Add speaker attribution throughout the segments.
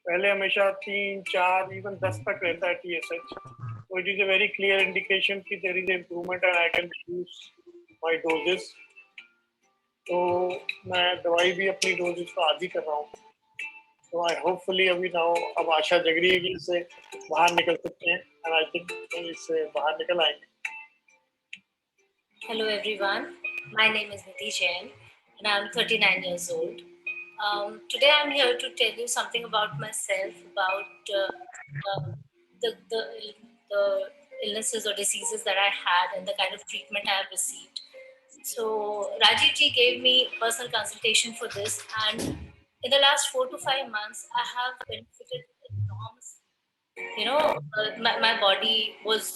Speaker 1: पहले हमेशा 3, 4, इवन 10 तक रहता है TSH, तो it is a very clear indication कि there is improvement and I can reduce my doses. तो मैं दवाई भी अपनी डोजेस को आधी कर रहा हूँ। तो आई होपफुली अभी नाउ अब आशा जग रही है कि इससे बाहर निकल सकते हैं, एंड आई थिंक इससे बाहर निकल आएंगे।
Speaker 2: Hello everyone, my name is Nidhi Jain and I'm 39 years old. Today I'm here to tell you something about myself, about the illnesses or diseases that I had and the kind of treatment I have received. So Rajiv ji gave me personal consultation for this, and in the last 4 to 5 months I have benefited enormously. My body was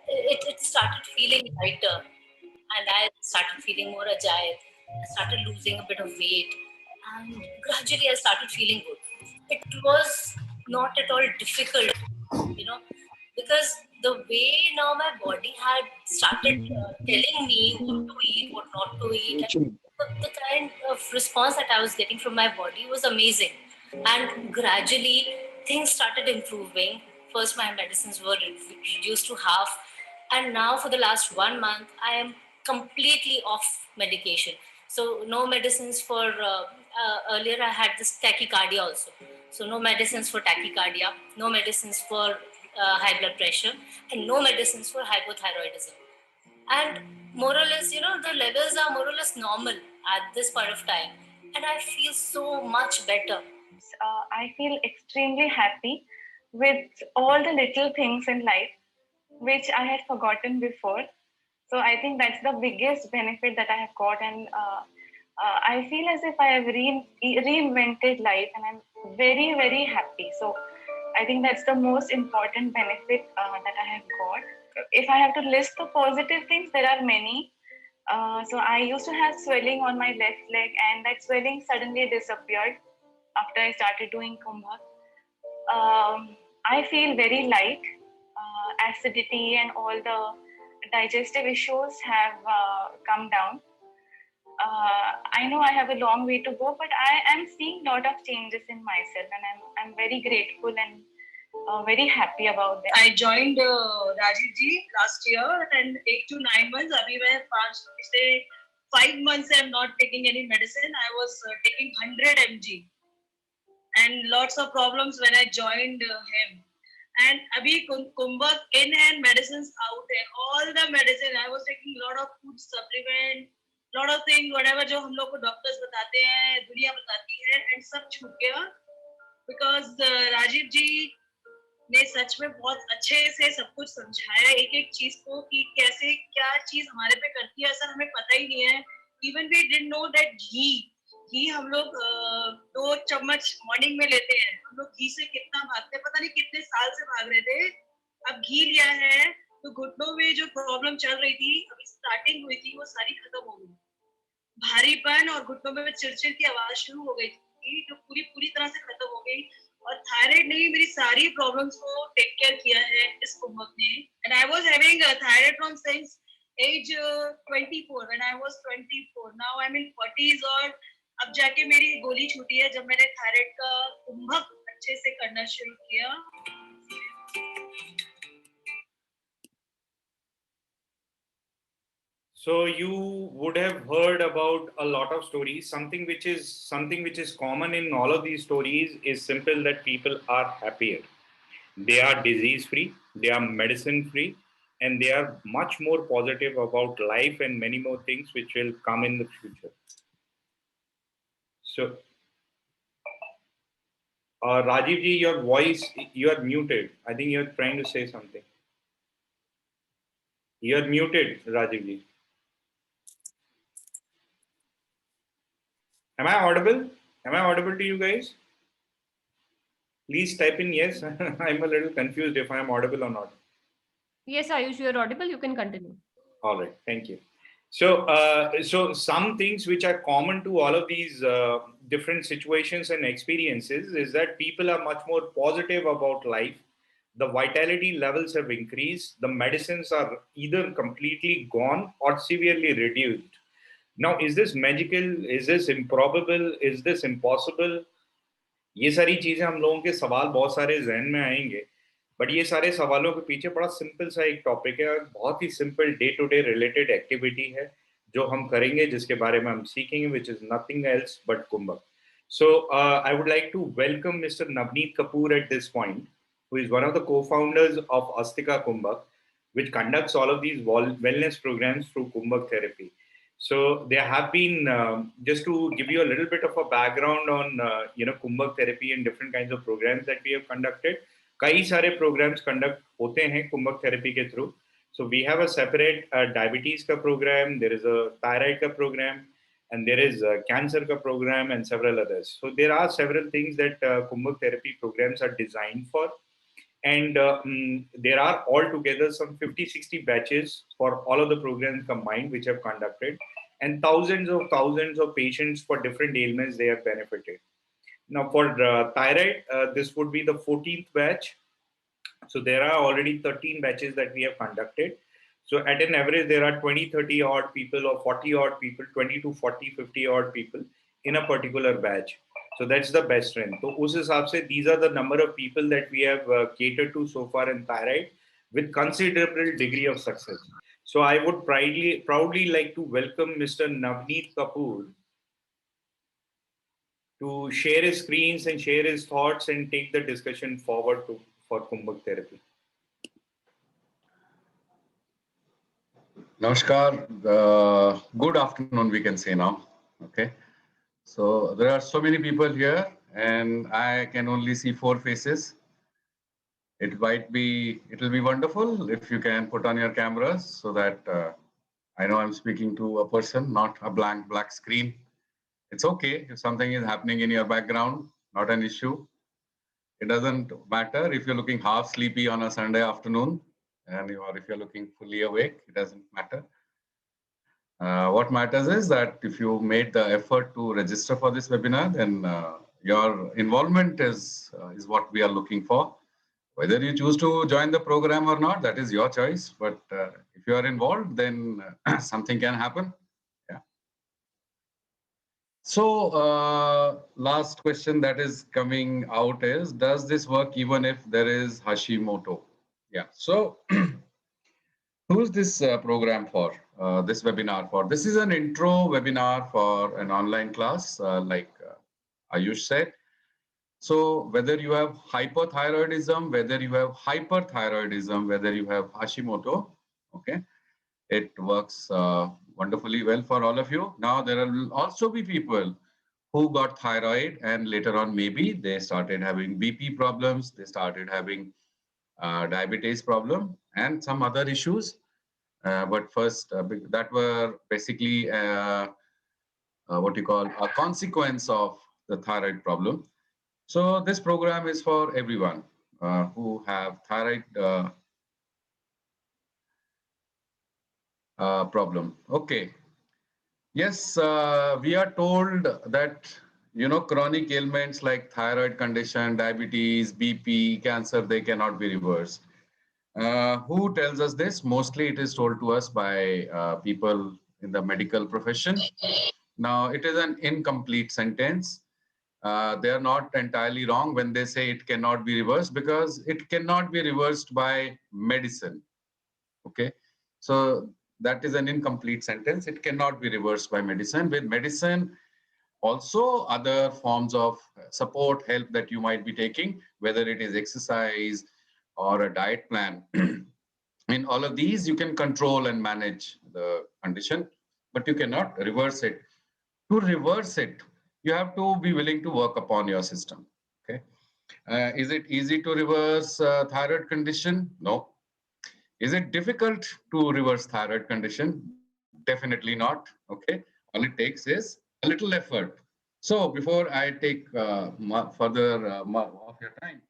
Speaker 2: it started feeling lighter, and I started feeling more agile. I started losing a bit of weight, and gradually I started feeling good. It was not at all difficult, you know, because the way now my body had started telling me what to eat, what not to eat, and the kind of response that I was getting from my body was amazing. And gradually things started improving. First, my medicines were reduced to half, and now for the last 1 month, I am completely off medication. So no medicines for earlier I had this tachycardia also. So no medicines for tachycardia, no medicines for high blood pressure, and no medicines for hypothyroidism. And more or less, the levels are more or less normal at this point of time, and I feel so much better.
Speaker 3: I feel extremely happy with all the little things in life which I had forgotten before. So I think that's the biggest benefit that I have got, and I feel as if I have reinvented life, and I'm very, very happy. So I think that's the most important benefit that I have got. If I have to list the positive things, there are many. So I used to have swelling on my left leg, and that swelling suddenly disappeared after I started doing Kumbha. I feel very light. Acidity and all the digestive issues have come down. I know I have a long way to go, but I am seeing a lot of changes in myself, and I'm very grateful and very happy about that.
Speaker 4: I joined Rajiv ji last year, and 8 to 9 months. अभी मैं पिछले 5 months I'm not taking any medicine. I was taking 100 mg, and lots of problems when I joined him. And abhi Kumbhak in and medicines out there. All the medicine I was taking a lot of food supplement, lot of things, whatever जो हम लोग को doctors बताते हैं, दुनिया बताती है, and सब छूट गया because राजीव जी ने सच में बहुत अच्छे से सब कुछ समझाया एक एक चीज को कि कैसे क्या चीज हमारे पे करती है, ऐसा हमें पता ही नहीं है. Even we didn't know that घी हम लोग 2 चम्मच मॉर्निंग में लेते हैं. हम लोग घी से कितना भागते हैं, पता नहीं कितने साल से भाग रहे थे. अब घी लिया है तो घुटनों में जो प्रॉब्लम चल रही थी, अभी स्टार्टिंग हुई थी, वो सारी खत्म हो गई. भारीपन और घुटनों में चिड़चिड़ की आवाज शुरू हो गई थी, जो पूरी तरह से खत्म हो गई. और थायराइड ने मेरी सारी प्रॉब्लम्स को टेक केयर किया है इस कुंभक ने. And I was having thyroid from since age 24 when I was 24. Now I am in 40s, और अब जाके मेरी गोली छूटी है जब मैंने थायराइड का कुंभक अच्छे से करना शुरू किया.
Speaker 5: So you would have heard about a lot of stories. Something which is common in all of these stories is simple, that people are happier. They are disease free, they are medicine free, and they are much more positive about life and many more things which will come in the future. So Rajiv ji, your voice, you are muted. I think you are trying to say something. You are muted, Rajiv ji. Am I audible? Am I audible to you guys? Please type in yes. I'm a little confused if I'm audible or not.
Speaker 6: Yes, Ayush, you are audible. You can continue.
Speaker 5: All right, thank you. So some things which are common to all of these different situations and experiences is that people are much more positive about life. The vitality levels have increased. The medicines are either completely gone or severely reduced. Now, is this magical? Is this improbable? Is this impossible? ये सारी चीजें हम लोगों के सवाल बहुत सारे जहन में आएंगे, बट ये सारे सवालों के पीछे बड़ा सिंपल सा एक टॉपिक है, बहुत ही simple day to day related activity है जो हम करेंगे, जिसके बारे में हम सीखेंगे, which is nothing else but kumbhak. So I would like to welcome Mr. Navneet Kapoor at this point, who is one of the co-founders of Astika Kumbhak, which conducts all of these wellness programs through Kumbhak therapy. So there have been, just to give you a little bit of a background on Kumbhak therapy and different kinds of programs that we have conducted. कई सारे programs conduct होते हैं Kumbhak therapy के through. So we have a separate diabetes का program, there is a thyroid का program, and there is a cancer ka program and several others. So there are several things that Kumbhak therapy programs are designed for. And there are altogether some 50-60 batches for all of the programs combined which have conducted, and thousands of patients for different ailments they have benefited. Now for thyroid, this would be the 14th batch. So there are already 13 batches that we have conducted. So at an average, there are 20, 30 odd people or 40 odd people, 20 to 40, 50 odd people in a particular batch. So that's the best strength. So us hisab se, these are the number of people that we have catered to so far in thyroid with considerable degree of success. So I would proudly like to welcome Mr. Navneet Kapoor to share his screens and share his thoughts and take the discussion forward for Kumbhak therapy.
Speaker 7: Namaskar. Good afternoon, we can say now. Okay. So there are so many people here, and I can only see 4 faces. It will be wonderful if you can put on your cameras so that I know I'm speaking to a person, not a black screen. It's okay if something is happening in your background, not an issue. It doesn't matter if you're looking half sleepy on a Sunday afternoon, or if you're looking fully awake, it doesn't matter. What matters is that if you made the effort to register for this webinar, then your involvement is what we are looking for. Whether you choose to join the program or not, that is your choice. But if you are involved, then something can happen. Yeah. So last question that is coming out is, does this work even if there is Hashimoto? Yeah. So who's this program for, this webinar for? This is an intro webinar for an online class, like Ayush said. So whether you have hypothyroidism, whether you have hyperthyroidism, whether you have Hashimoto, okay, it works wonderfully well for all of you. Now, there will also be people who got thyroid and later on maybe they started having BP problems, they started having diabetes problem and some other issues. But first, that were basically what you call a consequence of the thyroid problem. So this program is for everyone who have thyroid problem. Okay. Yes, we are told that, chronic ailments like thyroid condition, diabetes, BP, cancer, they cannot be reversed. Who tells us this? Mostly it is told to us by people in the medical profession. Now, it is an incomplete sentence. They are not entirely wrong when they say it cannot be reversed, because it cannot be reversed by medicine. Okay, so that is an incomplete sentence. It cannot be reversed by medicine. With medicine, also other forms of support, help that you might be taking, whether it is exercise or a diet plan. In all of these, you can control and manage the condition, but you cannot reverse it. To reverse it, you have to be willing to work upon your system. Okay, is it easy to reverse thyroid condition? No. Is it difficult to reverse thyroid condition? Definitely not. Okay, all it takes is a little effort. So before I take further of your time,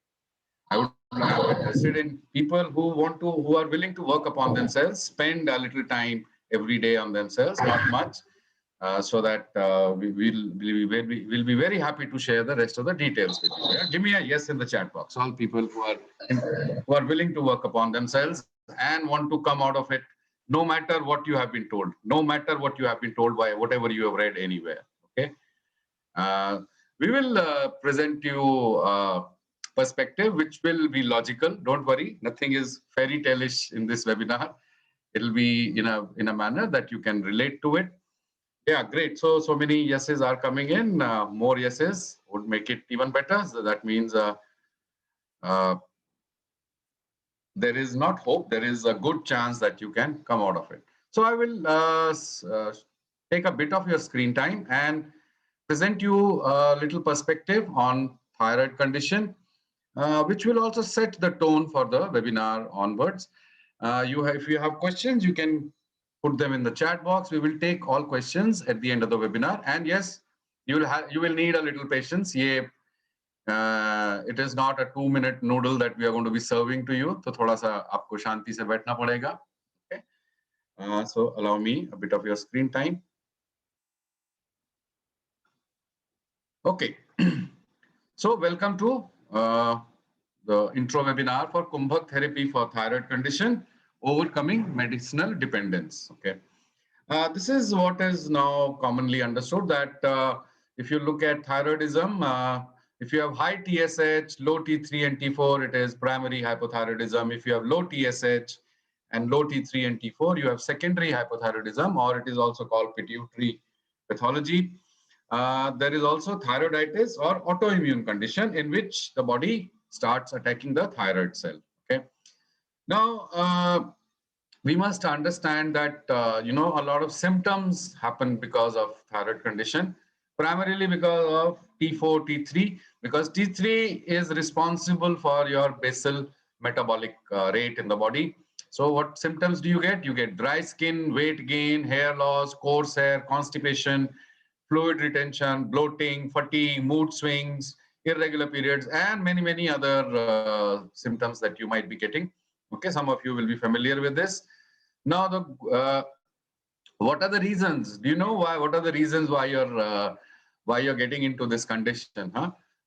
Speaker 7: I'm interested in people who are willing to work upon themselves, spend a little time every day on themselves, not much, so that we'll be very happy to share the rest of the details with you. Yeah? Give me a yes in the chat box. All people who are willing to work upon themselves and want to come out of it, no matter what you have been told, no matter what you have been told by whatever you have read anywhere. Okay. We will present you perspective, which will be logical. Don't worry, nothing is fairy tale-ish in this webinar. It'll be in a manner that you can relate to it. Yeah, great. So many yeses are coming in. More yeses would make it even better. So that means there is not hope. There is a good chance that you can come out of it. So I will take a bit of your screen time and present you a little perspective on thyroid condition, which will also set the tone for the webinar onwards. If you have questions, you can put them in the chat box. We will take all questions at the end of the webinar. And yes, you will need a little patience. It is not a 2-minute noodle that we are going to be serving to you. So thoda sa aapko shanti se baithna padega. Okay. So allow me a bit of your screen time. Okay. So welcome to the intro webinar for Kumbhak therapy for thyroid condition, overcoming medicinal dependence. Okay. This is what is now commonly understood, that if you look at thyroidism, if you have high TSH, low T3 and T4, it is primary hypothyroidism. If you have low TSH and low T3 and T4, you have secondary hypothyroidism, or it is also called pituitary pathology. There is also thyroiditis or autoimmune condition in which the body starts attacking the thyroid cell. Okay. Now, we must understand that, a lot of symptoms happen because of thyroid condition, primarily because of T4, T3, because T3 is responsible for your basal metabolic rate in the body. So what symptoms do you get? You get dry skin, weight gain, hair loss, coarse hair, constipation, fluid retention, bloating, fatigue, mood swings, irregular periods, and many, many other symptoms that you might be getting. Okay, some of you will be familiar with this. Now, what are the reasons? Do you know why? What are the reasons why you're getting into this condition?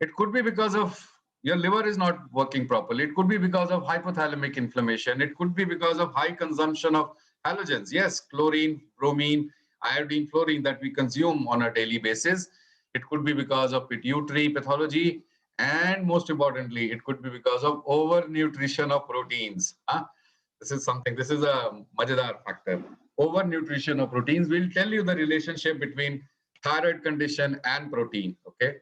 Speaker 7: It could be because of your liver is not working properly. It could be because of hypothalamic inflammation. It could be because of high consumption of halogens. Yes, chlorine, bromine, iodine, fluorine that we consume on a daily basis. It could be because of pituitary pathology, and most importantly, it could be because of overnutrition of proteins. This is a Majadar factor. Overnutrition of proteins will tell you the relationship between thyroid condition and protein, okay?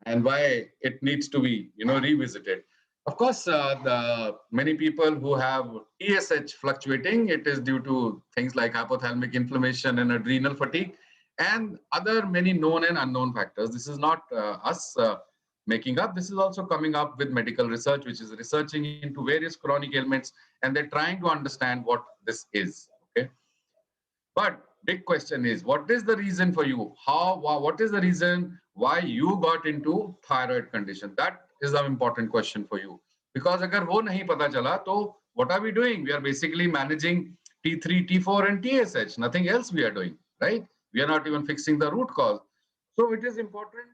Speaker 7: And why it needs to be, revisited. Of course, the many people who have TSH fluctuating, it is due to things like hypothalamic inflammation and adrenal fatigue, and other many known and unknown factors. This is not us making up. This is also coming up with medical research, which is researching into various chronic ailments, and they're trying to understand what this is. Okay, but big question is, what is the reason for you? What is the reason why you got into thyroid condition? That is an important question for you, because agar wo nahi pata chala, to what are we doing? We are basically managing T3, T4, and TSH. Nothing else we are doing, right? We are not even fixing the root cause. So it is important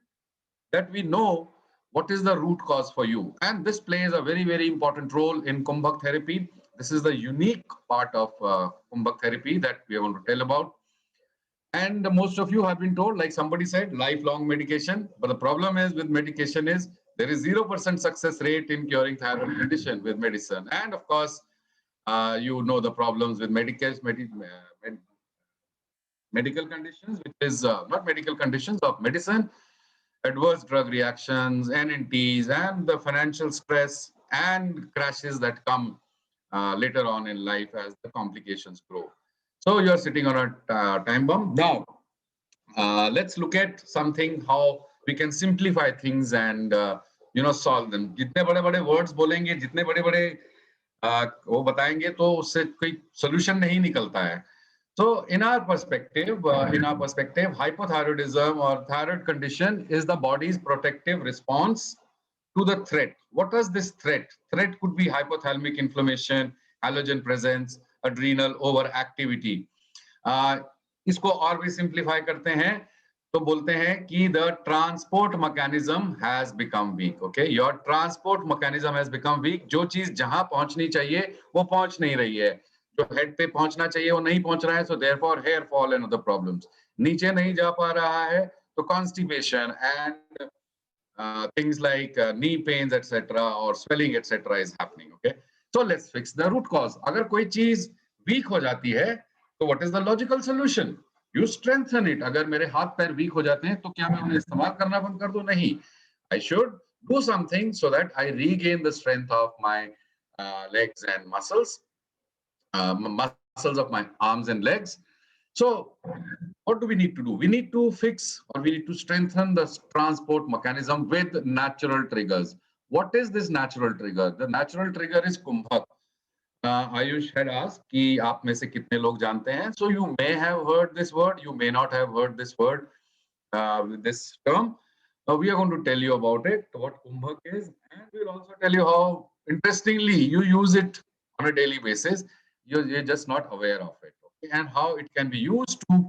Speaker 7: that we know what is the root cause for you. And this plays a very, very important role in Kumbhak therapy. This is the unique part of Kumbhak therapy that we are going to tell about. And most of you have been told, like somebody said, lifelong medication. But the problem is with medication is there is 0% success rate in curing thyroid condition with medicine. And of course, you know the problems with medical conditions, which is not medical conditions of medicine, adverse drug reactions, NNTs, and the financial stress and crashes that come later on in life as the complications grow. So you're sitting on a time bomb. Now, let's look at something, how we can simplify things and solve them. जितने बड़े-बड़े words बोलेंगे, जितने बड़े-बड़े वो बताएंगे, तो उससे कोई solution नहीं निकलता है. So in our perspective, hypothyroidism or thyroid condition is the body's protective response to the threat. What is this threat? Threat could be hypothalamic inflammation, halogen presence, adrenal overactivity. इसको और भी simplify करते हैं, तो बोलते हैं कि the transport mechanism has become weak. Okay, your transport mechanism has become weak. जो चीज जहां पहुंचनी चाहिए वो पहुंच नहीं रही है, जो हेड पे पहुंचना चाहिए वो नहीं पहुंच रहा है. So therefore hair fall and other problems. नीचे नहीं जा पा रहा है So constipation and things like knee pains, etc., or swelling, etc., is happening. Okay, so let's fix the root cause. अगर कोई चीज weak हो जाती है, तो what is the logical solution? You strengthen it. अगर मेरे हाथ पैर weak हो जाते हैं, तो क्या मैं उन्हें इस्तेमाल करना बंद कर दूं? नहीं. I should do something so that I regain the strength of my legs and muscles, muscles of my arms and legs. So what do we need to do? We need to fix, or we need to strengthen the transport mechanism with natural triggers. What is this natural trigger? The natural trigger is kumbhak. Ayush had asked कि आप में से कितने लोग जानते हैं? So you may have heard this word, you may not have heard this word, this term. We are going to tell you about it, what kumbhak is, and we'll also tell you how, interestingly, you use it on a daily basis. You're just not aware of it, okay? And how it can be used to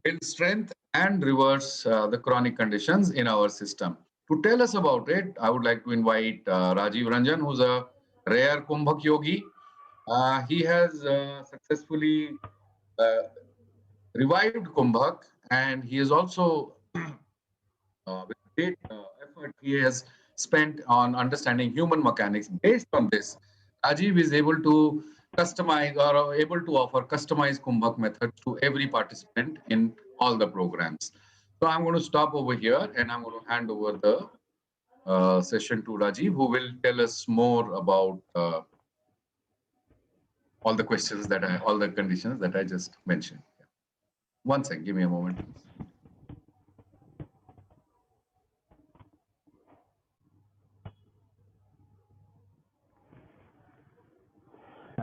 Speaker 7: build strength and reverse the chronic conditions in our system. To tell us about it, I would like to invite Rajiv Ranjan, who's a rare Kumbhak yogi. He has successfully revived Kumbhak, and he is also with great effort he has spent on understanding human mechanics. Based on this, Rajiv is able to customize or able to offer customized Kumbhak methods to every participant in all the programs. So I'm going to stop over here and I'm going to hand over the session to Rajiv, who will tell us more about all the questions that all the conditions that I just mentioned. One second, give me a moment.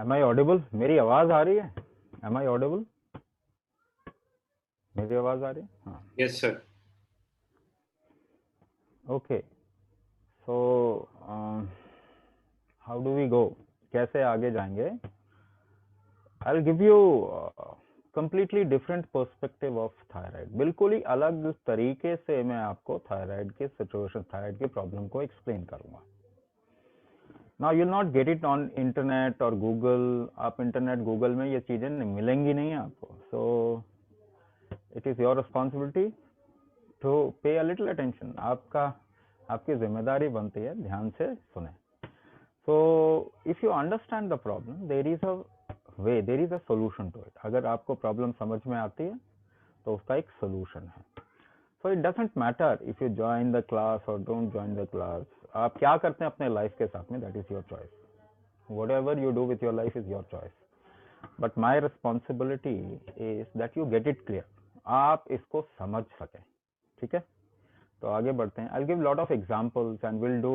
Speaker 8: Am I audible? मेरी आवाज आ रही है? Am I audible? मेरी आवाज आ रही है? हाँ.
Speaker 5: Yes, sir.
Speaker 8: Okay. So how do we go? कैसे आगे जाएंगे? I'll give you completely different perspective of thyroid. बिल्कुल ही अलग तरीके से मैं आपको थायराइड के सिचुएशन, थायराइड की प्रॉब्लम को एक्सप्लेन करूंगा. Now you'll not get it on internet or Google. आप इंटरनेट गूगल में ये चीजें मिलेंगी नहीं आपको. So it is your responsibility to pay a little attention. आपकी जिम्मेदारी बनती है ध्यान से सुने. So if you understand the problem, there is a way, there is a solution to it. अगर आपको प्रॉब्लम समझ में आती है तो उसका एक सोल्यूशन है. So it doesn't matter if you join the class or don't join the class. आप क्या करते हैं अपने लाइफ के साथ में, that is your choice. Whatever you do with your life is your choice. But my responsibility is that you get it clear. आप इसको समझ सकें. ठीक है, तो आगे बढ़ते हैं. I'll give lot of examples and we'll do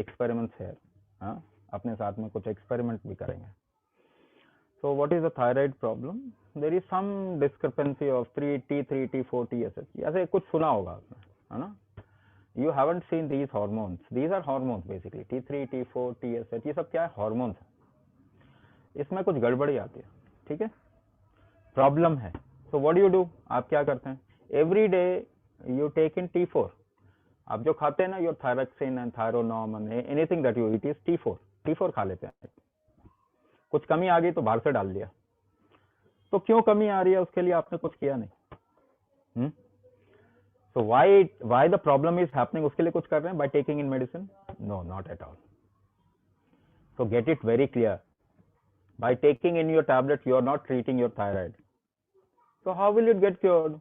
Speaker 8: experiments here. हाँ, अपने साथ में कुछ experiment भी करेंगे. So what is the thyroid problem? There is some discrepancy of T3, T4, TSH. ऐसे कुछ सुना होगा आपने, है ना? You haven't seen these hormones. These are hormones basically. T3, T4, TSH. ये सब क्या है? Hormones है. इसमें कुछ गड़बड़ी आती है. ठीक है, प्रॉब्लम है. So what do? आप क्या करते हैं? Every day you take in T4. आप जो खाते हैं ना, your thyroxine and thyronorm and anything that you eat is T4. T4 खा लेते हैं. कुछ कमी आ गई तो बाहर से डाल दिया. तो क्यों कमी आ रही है, उसके लिए आपने कुछ किया नहीं. So why the problem is happening, उसके लिए कुछ कर रहे हैं by taking in medicine? No, not at all. So get it very clear. By taking in your tablet, you are not treating your thyroid. So how will it get cured?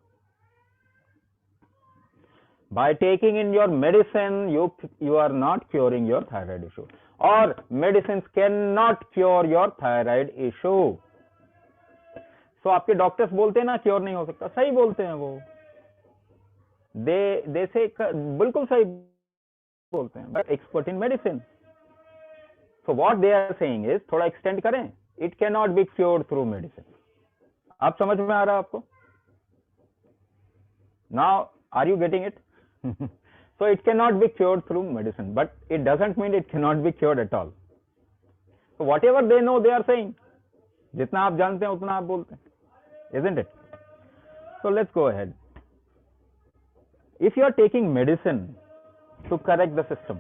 Speaker 8: By taking in your medicine, you are not curing your thyroid issue. Or medicines cannot cure your thyroid issue. So आपके doctors बोलते हैं ना cure नहीं हो सकता, सही बोलते हैं वो. they say बिल्कुल सही बोलते हैं, but expert in medicine. So what they are saying is, थोड़ा extend करें, it cannot be cured through medicine. आप समझ में आ रहा है आपको? Now are you getting it? So it cannot be cured through medicine, but it doesn't mean it cannot be cured at all. So whatever they know, they are saying. जितना आप जानते हैं उतना आप बोलते हैं, isn't it? So let's go ahead. If you are taking medicine to correct the system,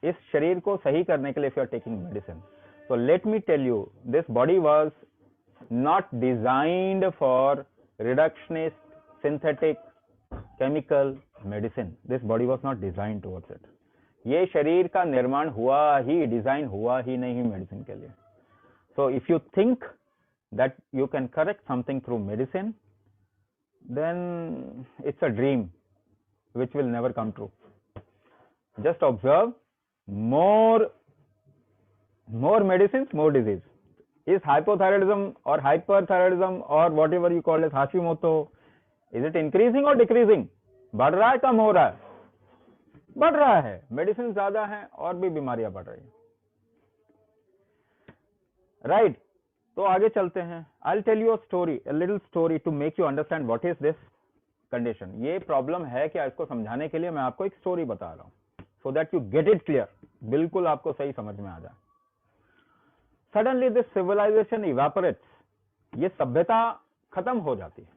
Speaker 8: इस शरीर को सही करने के लिए if you are taking medicine, so let me tell you, this body was not designed for reductionist synthetic, chemical, medicine. This body was not designed towards it. ये शरीर का निर्माण हुआ ही, डिजाइन हुआ ही नहीं मेडिसिन के लिए. So if you think that you can correct something through medicine, then it's a dream which will never come true. Just observe, more medicines, more disease. Is hypothyroidism or hyperthyroidism or whatever you call as Hashimoto, is it increasing or decreasing? बढ़ रहा है, कम हो रहा है? बढ़ रहा है. Medicine ज्यादा हैं और भी बीमारियां बढ़ रही हैं. राइट, तो आगे चलते हैं. I'll tell you a story, a little story to make you understand what is this condition. ये प्रॉब्लम है क्या, इसको समझाने के लिए मैं आपको एक स्टोरी बता रहा हूँ, so that you get it clear. बिल्कुल आपको सही समझ में आ जाए. Suddenly this civilization evaporates. ये सभ्यता खत्म हो जाती है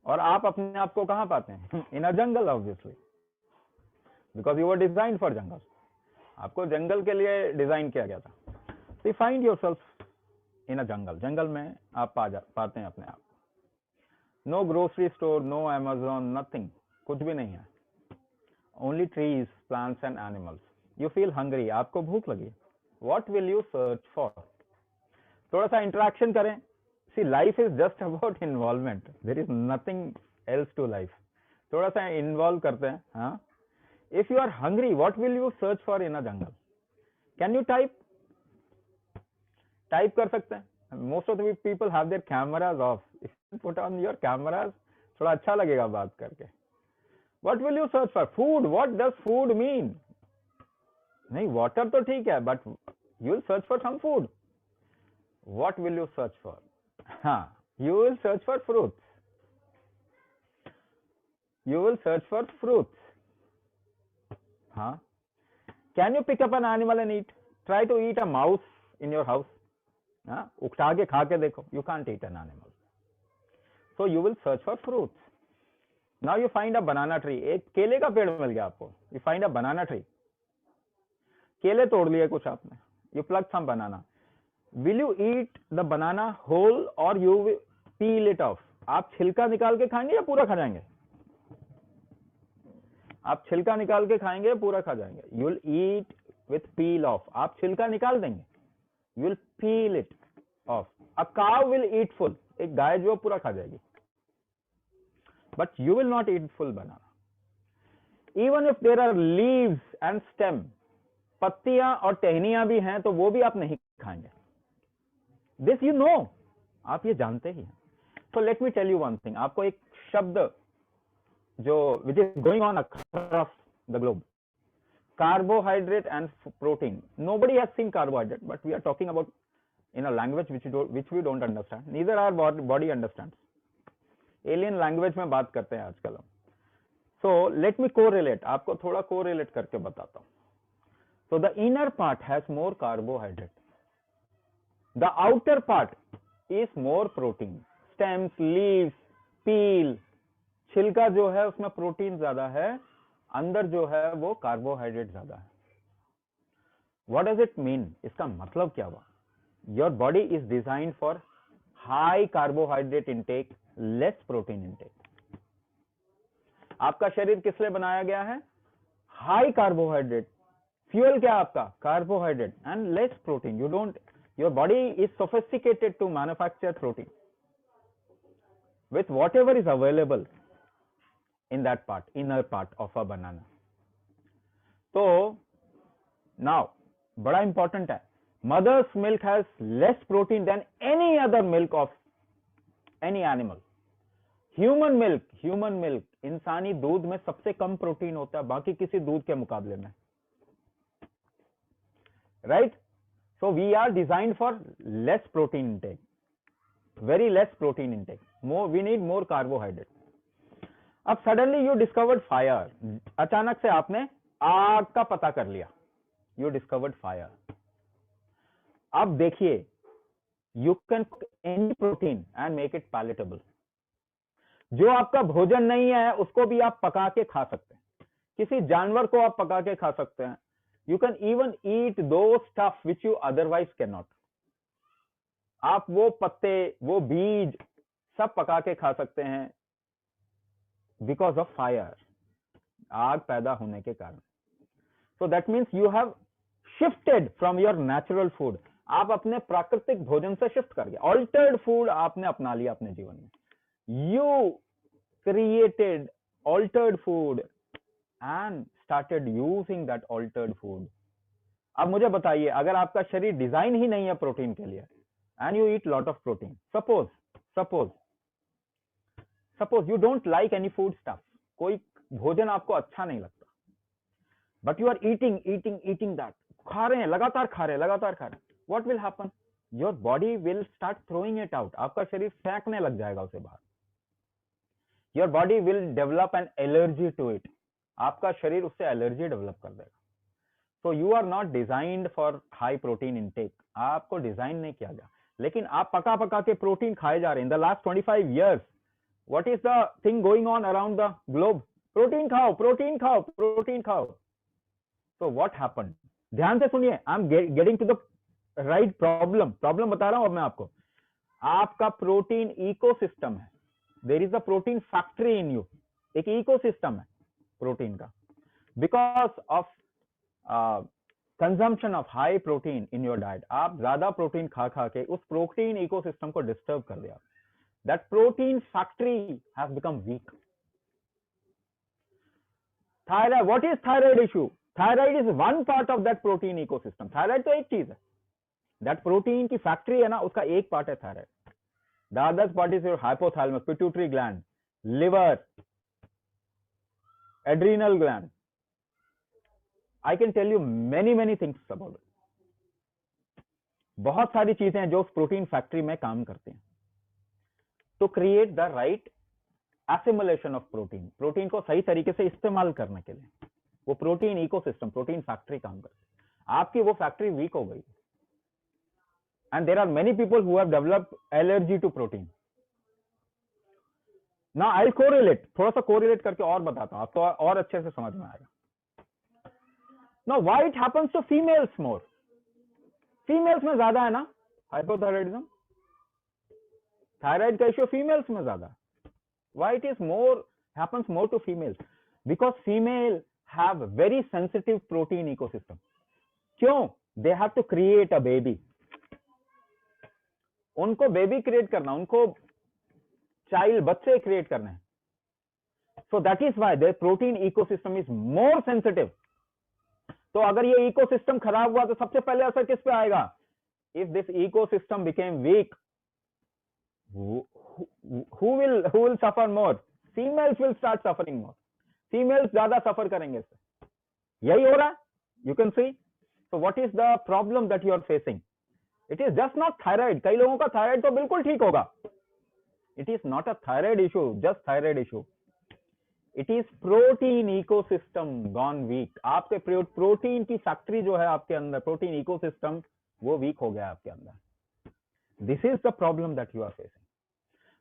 Speaker 8: और आप अपने आप को कहां पाते हैं? In a jungle, obviously, because you were designed for jungle. आपको जंगल के लिए डिजाइन किया गया था. So you find yourself in a jungle. जंगल में आप पाते हैं अपने आप. No grocery store, no Amazon, nothing. कुछ भी नहीं है. Only trees, plants and animals. You feel hungry. आपको भूख लगी. What will you search for? थोड़ा सा इंटरेक्शन करें. See, life is just about involvement. There is nothing else to life. थोड़ा सा इन्वॉल्व करते हैं. हाँ. If you are hungry, what will you search for in a jungle? Can you type? Type कर सकते हैं. Most of the people have their cameras off. If you put on your cameras, थोड़ा अच्छा लगेगा बात करके. What will you search for? Food. What does food mean? नहीं, water तो ठीक है, but you will search for some food. What will you search for? हाँ, you will search for fruits. You will search for fruits. हाँ. Can you pick up an animal and eat? Try to eat a mouse in your house. हाँ, उठा के खा के देखो. You can't eat an animal. So you will search for fruits. Now you find a banana tree. एक केले का पेड़ मिल गया आपको. You find a banana tree. केले तोड़ लिए कुछ आपने. You pluck some banana. Will you eat the banana whole or you will peel it off? आप छिलका निकाल के खाएंगे या पूरा खा जाएंगे? आप छिलका निकाल के खाएंगे या पूरा खा जाएंगे? You will eat with peel off. आप छिलका निकाल देंगे. You will peel it off. A cow will eat full. एक गाय जो पूरा खा जाएगी. But you will not eat full banana. Even if there are leaves and stem, पत्तियां और टहनियां भी हैं तो वो भी आप नहीं खाएंगे. This you know. आप ये जानते ही हैं. So let me tell you one thing. आपको एक शब्द जो which is going on across the globe. Carbohydrate and protein. Nobody has seen carbohydrate, but we are talking about in a language which we don't understand. Neither our body understands. Alien language में बात करते हैं आजकल हम. So let me correlate. आपको थोड़ा correlate करके बताता हूँ. So the inner part has more carbohydrate. The outer part is more protein. Stems, leaves, peel, छिलका जो है उसमें प्रोटीन ज्यादा है, अंदर जो है वो कार्बोहाइड्रेट ज्यादा है. What does it mean? इसका मतलब क्या हुआ? Your body is designed for high carbohydrate intake, less protein intake. आपका शरीर किस लिए बनाया गया है? High carbohydrate. Fuel क्या आपका? Carbohydrate and less protein. Your body is sophisticated to manufacture protein with whatever is available in that part, inner part of a banana. So now, बड़ा important है. Mother's milk has less protein than any other milk of any animal. Human milk, इंसानी दूध में सबसे कम protein होता है बाकी किसी दूध के मुकाबले में. Right? So we are designed for less protein intake, very less protein intake. We need more carbohydrate. अब suddenly you discovered fire. अचानक से आपने आग का पता कर लिया. You discovered fire. अब देखिए, you can cook any protein and make it palatable. जो आपका भोजन नहीं है उसको भी आप पका के खा सकते हैं. किसी जानवर को आप पका के खा सकते हैं. You can even eat those stuff which you otherwise cannot. आप वो पत्ते, वो बीज सब पका के खा सकते हैं. बिकॉज ऑफ फायर, आग पैदा होने के कारण. So that means you have shifted from your natural food. आप अपने प्राकृतिक भोजन से शिफ्ट कर गए, ऑल्टर्ड फूड आपने अपना लिया अपने जीवन में. You created altered food and started using that altered food. अब मुझे बताइए, अगर आपका शरीर डिजाइन ही नहीं है प्रोटीन के लिए and you eat lot of protein, suppose you don't like any food stuff, कोई भोजन आपको अच्छा नहीं लगता, but you are eating that, खा रहे हैं, लगातार खा रहे हैं, what will happen? Your body will start throwing it out. आपका शरीर फेंकने लग जाएगा उसे बाहर. Your body will develop an allergy to it. आपका शरीर उससे एलर्जी डेवलप कर देगा. So you are not designed for high protein intake. आपको डिजाइन नहीं किया गया, लेकिन आप पका पका के प्रोटीन खाए जा रहे हैं. In the last 25 years what is the thing going on around the globe? Protein खाओ, प्रोटीन खाओ, प्रोटीन खाओ. so what happened? ध्यान से सुनिए, I am getting to the right problem बता रहा हूं अब मैं आपको. आपका प्रोटीन इकोसिस्टम है. There is a protein factory in you. एक इकोसिस्टम है प्रोटीन का. Because of consumption of high protein in your diet, आप ज्यादा प्रोटीन खा के उस प्रोटीन इकोसिस्टम को डिस्टर्ब कर दिया. That protein factory has become weak. Thyroid, what is thyroid issue? Thyroid is one part of that protein ecosystem. Thyroid तो एक चीज है, दैट प्रोटीन की फैक्ट्री है ना, उसका एक पार्ट है thyroid. The other part is your hypothalamus, pituitary gland, liver, adrenal gland. I can tell you many things about it. बहुत सारी चीजें हैं जो उस प्रोटीन फैक्ट्री में काम करते हैं to create the right assimilation of protein. Protein को सही तरीके से इस्तेमाल करने के लिए वो प्रोटीन इकोसिस्टम, प्रोटीन फैक्ट्री काम करती है. आपकी वो फैक्ट्री वीक हो गई and there are many people who have developed allergy to protein. Now I will correlate, थोड़ा सा कोरिलेट करके और बताता हूं, आपको और अच्छे से समझ में आएगा. Now, why it happens to females more? Females में ज्यादा है ना hypothyroidism, थायराइड का इश्यू फीमेल्स में ज्यादा. Why it is more, happens more to females? Because female have very sensitive protein ecosystem. क्यों? They have to create a baby. उनको baby create करना, उनको चाइल्ड, बच्चे क्रिएट करने हैं. So that is why their protein ecosystem is more sensitive. तो अगर ये इकोसिस्टम खराब हुआ तो सबसे पहले असर किस पे आएगा? If this ecosystem became week, who will suffer more? Females will start suffering more. Females ज्यादा सफर करेंगे इससे. यही हो रहा है. You can see. So what is the problem that you are facing? It is just not thyroid. कई लोगों का थायराइड तो बिल्कुल ठीक होगा. It is not a thyroid issue, just thyroid issue. It is protein ecosystem gone weak. आपके protein की factory जो है आपके अंदर, प्रोटीन इकोसिस्टम, वो वीक हो गया आपके अंदर. This is the problem that you are facing.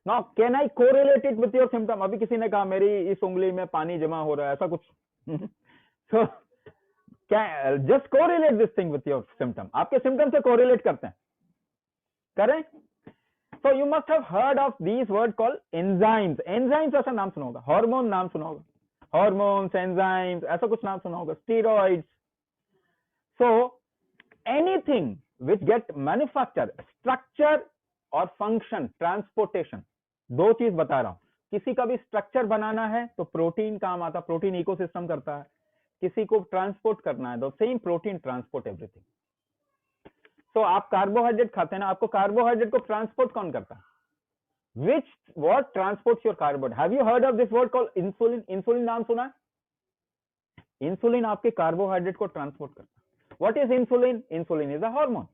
Speaker 8: Now can I correlate it with your symptom? अभी किसी ने कहा मेरी इस उंगली में पानी जमा हो रहा है, ऐसा कुछ. So just correlate this thing with your symptom. आपके सिम्टम से कोरिलेट करते हैं, करें. So you must have heard of these words called enzymes. Enzymes ऐसा नाम सुना होगा, हार्मोन नाम सुना होगा, हार्मोन्स, एंजाइम्स, ऐसा कुछ नाम सुना होगा, steroids. So anything which get manufactured, structure और function, transportation, दो चीज बता रहा हूं. किसी का भी स्ट्रक्चर बनाना है तो प्रोटीन काम आता, प्रोटीन इकोसिस्टम करता है. किसी को ट्रांसपोर्ट करना है तो सेम प्रोटीन ट्रांसपोर्ट एवरीथिंग. तो आप कार्बोहाइड्रेट खाते हैं ना, आपको कार्बोहाइड्रेट को ट्रांसपोर्ट कौन करता है? what transports your carbohydrate? Have you heard of this word called insulin? Insulin नाम सुना है? इंसुलिन आपके कार्बोहाइड्रेट को ट्रांसपोर्ट करता है. what is insulin? Insulin is a hormone.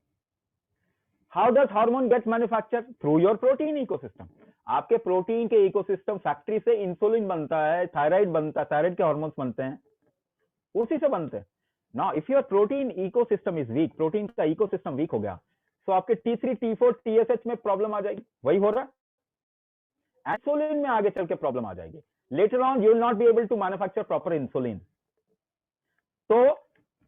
Speaker 8: how does hormone get manufactured? through your protein ecosystem. आपके protein के ecosystem factory से इंसुलिन बनता है, थायराइड बनता है, थायराइड के हार्मोन्स बनते हैं, उसी से बनते हैं. Now, if your protein ecosystem is weak, protein का इकोसिस्टम वीक हो गया, तो आपके T3, T4, TSH में प्रॉब्लम आ जाएगी. वही हो रहा है. इंसुलिन में आगे चल के प्रॉब्लम आ जाएगी. Later on, you will not be able to manufacture proper insulin. तो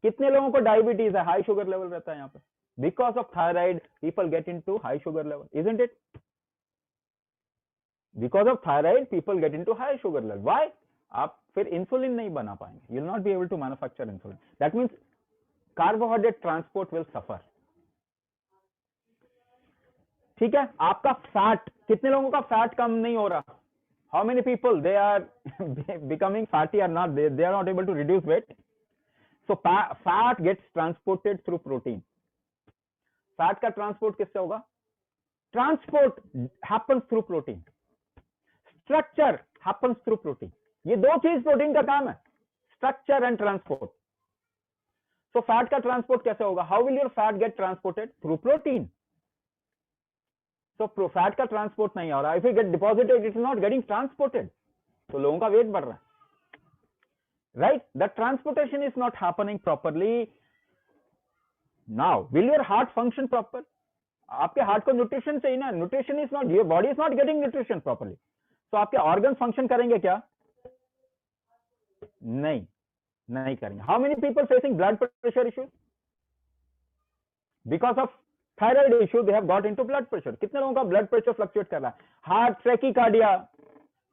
Speaker 8: कितने लोगों को डायबिटीज है, हाई शुगर लेवल रहता है यहाँ पे? Because of thyroid, people get into high sugar level, isn't it? Because of thyroid people get into high sugar level. Why? आप फिर इंसुलिन नहीं बना पाएंगे. You will not be able to manufacture insulin. That means carbohydrate transport will suffer. ठीक है. आपका fat, कितने लोगों का फैट कम नहीं हो रहा? How many people they are becoming fatty are not, they are not able to reduce weight. So fat gets transported through protein. Fat का ट्रांसपोर्ट किससे होगा? Transport happens through protein. Structure happens through protein. ये दो चीज protein का काम है, structure and transport. So fat का ट्रांसपोर्ट कैसे होगा? How will your fat get transported? Through protein. So fat का ट्रांसपोर्ट नहीं हो रहा. If you get deposited, it is not getting transported. तो लोगों का वेट बढ़ रहा है. Right? The transportation is not happening properly. Now will your heart function proper? आपके हार्ट को न्यूट्रिशन चाहिए ना. Nutrition is not, your body is not getting nutrition properly. तो आपके ऑर्गन फंक्शन करेंगे क्या? नहीं, नहीं करेंगे. How many people facing blood pressure issues? Because of thyroid issue they have got into blood pressure. कितने लोगों का ब्लड प्रेशर फ्लक्चुएट कर रहा है? Heart tachycardia,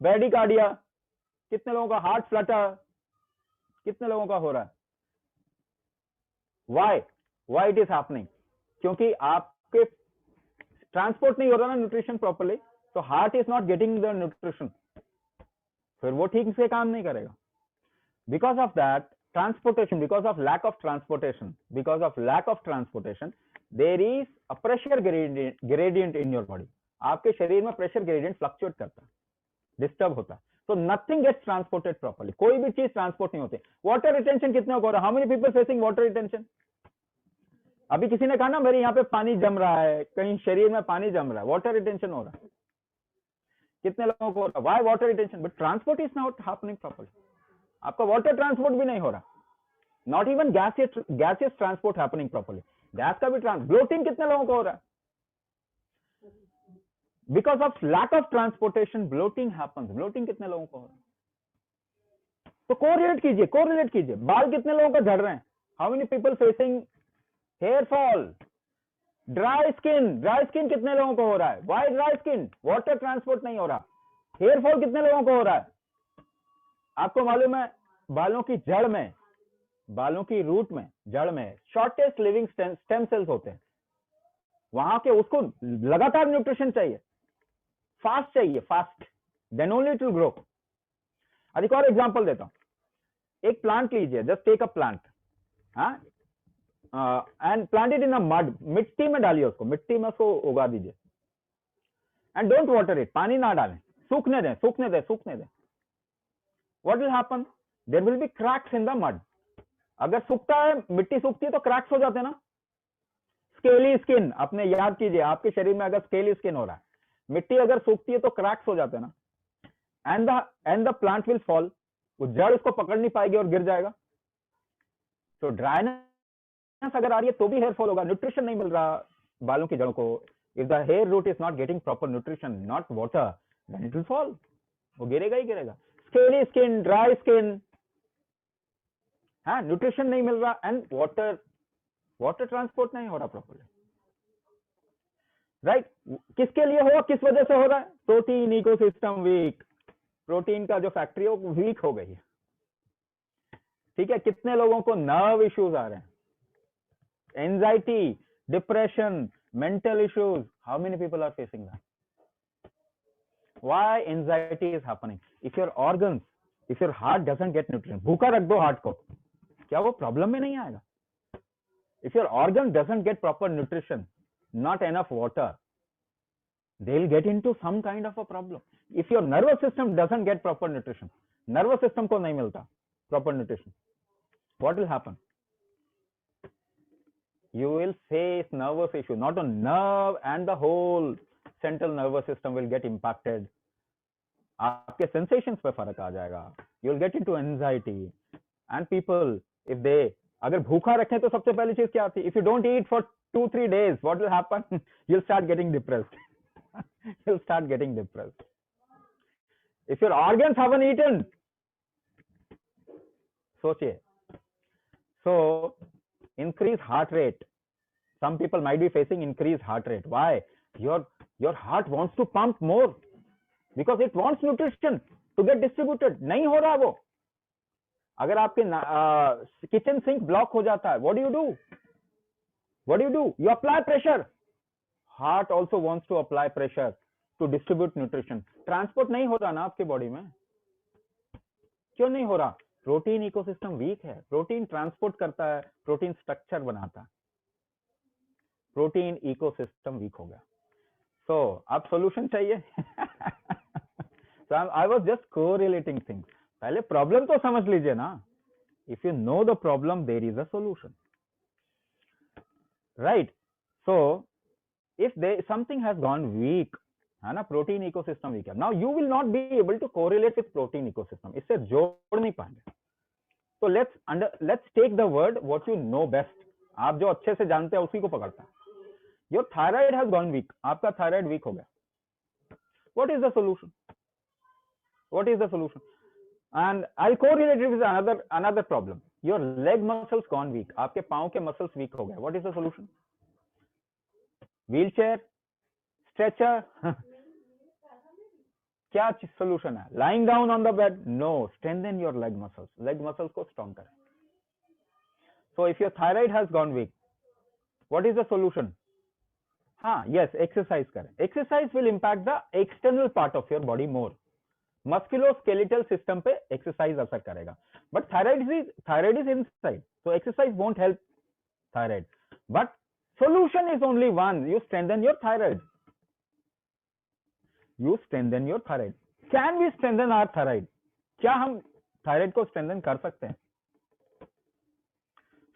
Speaker 8: bradycardia. कितने लोगों का हार्ट फ्लटर, कितने लोगों का हो रहा है? Why it is happening? क्योंकि आपके ट्रांसपोर्ट नहीं हो रहा ना न्यूट्रिशन प्रॉपरली. तो heart is not getting the nutrition, फिर वो ठीक से काम नहीं करेगा. Because of that transportation, because of lack of transportation, there is a pressure gradient in your body. आपके शरीर में प्रेशर ग्रेडियंट फ्लक्चुएट करता है, डिस्टर्ब होता है. तो नथिंग गेट्स ट्रांसपोर्टेड प्रॉपरली. कोई भी चीज ट्रांसपोर्ट नहीं होती. वाटर रिटेंशन कितने को हो रहा है? How many people facing water retention? अभी किसी ने कहा ना मेरे यहाँ पे पानी जम रहा है, कहीं शरीर में पानी जम रहा है, वाटर रिटेंशन हो रहा है. कितने लोगों को हो रहा है? Why water retention? But transport is not happening properly. आपका वाटर ट्रांसपोर्ट भी नहीं हो रहा. Not even gases transport happening properly. Gas का भी ब्लोटिंग कितने लोगों को हो रहा है? Because of lack of transportation bloating happens. Bloating कितने लोगों को हो रहा है? तो कोरिलेट कीजिए. बाल कितने लोगों को झड़ रहे हैं? How many people facing hair fall, dry skin कितने लोगों को हो रहा है? Why dry skin? Water transport नहीं हो रहा. हेयर फॉल कितने लोगों को हो रहा है? आपको मालूम है बालों की जड़ में, बालों की रूट में, जड़ में शॉर्टेस्ट लिविंग स्टेम सेल्स होते हैं. वहां के उसको लगातार न्यूट्रिशन चाहिए, फास्ट चाहिए, fast, then only it will grow. एक और एग्जांपल देता हूं. एक प्लांट लीजिए, just take a plant and plant it in a mud. मिट्टी में डालिए उसको, मिट्टी में उसको उगा दीजिए. एंड डोंट वाटर इट, पानी ना डालें, सूखने दें. What will happen? There will be cracks in the mud. अगर सूखता है, मिट्टी सूखती है तो क्रैक्स हो जाते हैं ना. स्केली स्किन, आपने याद कीजिए, आपके शरीर में अगर स्केली स्किन हो रहा है, मिट्टी अगर सूखती है तो क्रैक्स हो जाते हैं ना. And the plant will fall. वो जड़ उसको पकड़ नहीं पाएगी और गिर जाएगा. तो ड्राइनेस अगर आ रही है तो भी हेयर फॉल होगा. न्यूट्रिशन नहीं मिल रहा बालों की जड़ों को. If the hair root is not getting proper nutrition, not water, then it will fall. वो गिरेगा ही गिरेगा. Scaly skin, dry skin, nutrition नहीं मिल रहा एंड वाटर ट्रांसपोर्ट नहीं हो रहा प्रॉपरली. राइट? किसके लिए हो, किस वजह से हो रहा है? Protein ecosystem week. प्रोटीन का जो फैक्ट्री है वो वीक हो गई है. ठीक है. कितने लोगों को नर्व इश्यूज आ रहे हैं? Anxiety, depression, mental issues. How many people are facing that? Why anxiety is happening? If your organs, if your heart doesn't get nutrition, भूखा रख दो हार्ट को, क्या वो प्रॉब्लम में नहीं आएगा? If your organ doesn't get proper nutrition, not enough water, they'll get into some kind of a problem. If your nervous system doesn't get proper nutrition, nervous system को नहीं मिलता proper nutrition, what will happen? You will face nervous issue, not a nerve, and the whole central nervous system will get impacted. आपके sensations पे फर्क आ जाएगा. You will get into anxiety. And people, if they, अगर भूखा रखें तो सबसे पहली चीज क्या आती है? If you don't eat for 2-3 days, what will happen? You'll start getting depressed. You'll start getting depressed. If your organs haven't eaten, सोचिए. So, increase heart rate. Some people might be facing increased heart rate. Why? Your heart wants to pump more. Because it wants nutrition to get distributed, नहीं हो रहा वो। अगर आपके kitchen sink block हो जाता है, what do you do? What do you do? You apply pressure. Heart also wants to apply pressure to distribute nutrition. Transport नहीं हो रहा ना आपके बॉडी में, क्यों नहीं हो रहा? प्रोटीन इकोसिस्टम वीक है। प्रोटीन ट्रांसपोर्ट करता है, प्रोटीन स्ट्रक्चर बनाता है, प्रोटीन इकोसिस्टम वीक हो गया। सो अब सॉल्यूशन चाहिए। So I was just correlating things. पहले प्रॉब्लम तो समझ लीजिए ना। If you know the problem there is a solution, right? So if something has gone weak, है ना, प्रोटीन इकोसिस्टम वीक है, now you will not be able to correlate with protein ecosystem, इससे जोड़ नहीं पाएंगे। तो let's take the word what you know best. आप जो अच्छे से जानते हैं उसी को पकड़ता है। Your thyroid has gone weak, आपका थायराइड वीक हो गया। What is the solution? What is the solution? And I'll correlate it with another problem. Your leg muscles gone weak. आपके पाँव के muscles weak हो गए. What is the solution? Wheelchair, stretcher. क्या solution है? Lying down on the bed? No. Strengthen your leg muscles. Leg muscles को strong करें. So if your thyroid has gone weak, what is the solution? हाँ, yes, exercise करें. Exercise will impact the external part of your body more. Musculoskeletal system पे exercise असर करेगा, but thyroid is inside, so exercise won't help thyroid, but solution is only one, you strengthen your thyroid. You strengthen your thyroid. Can we strengthen our thyroid? क्या हम thyroid को strengthen कर सकते हैं?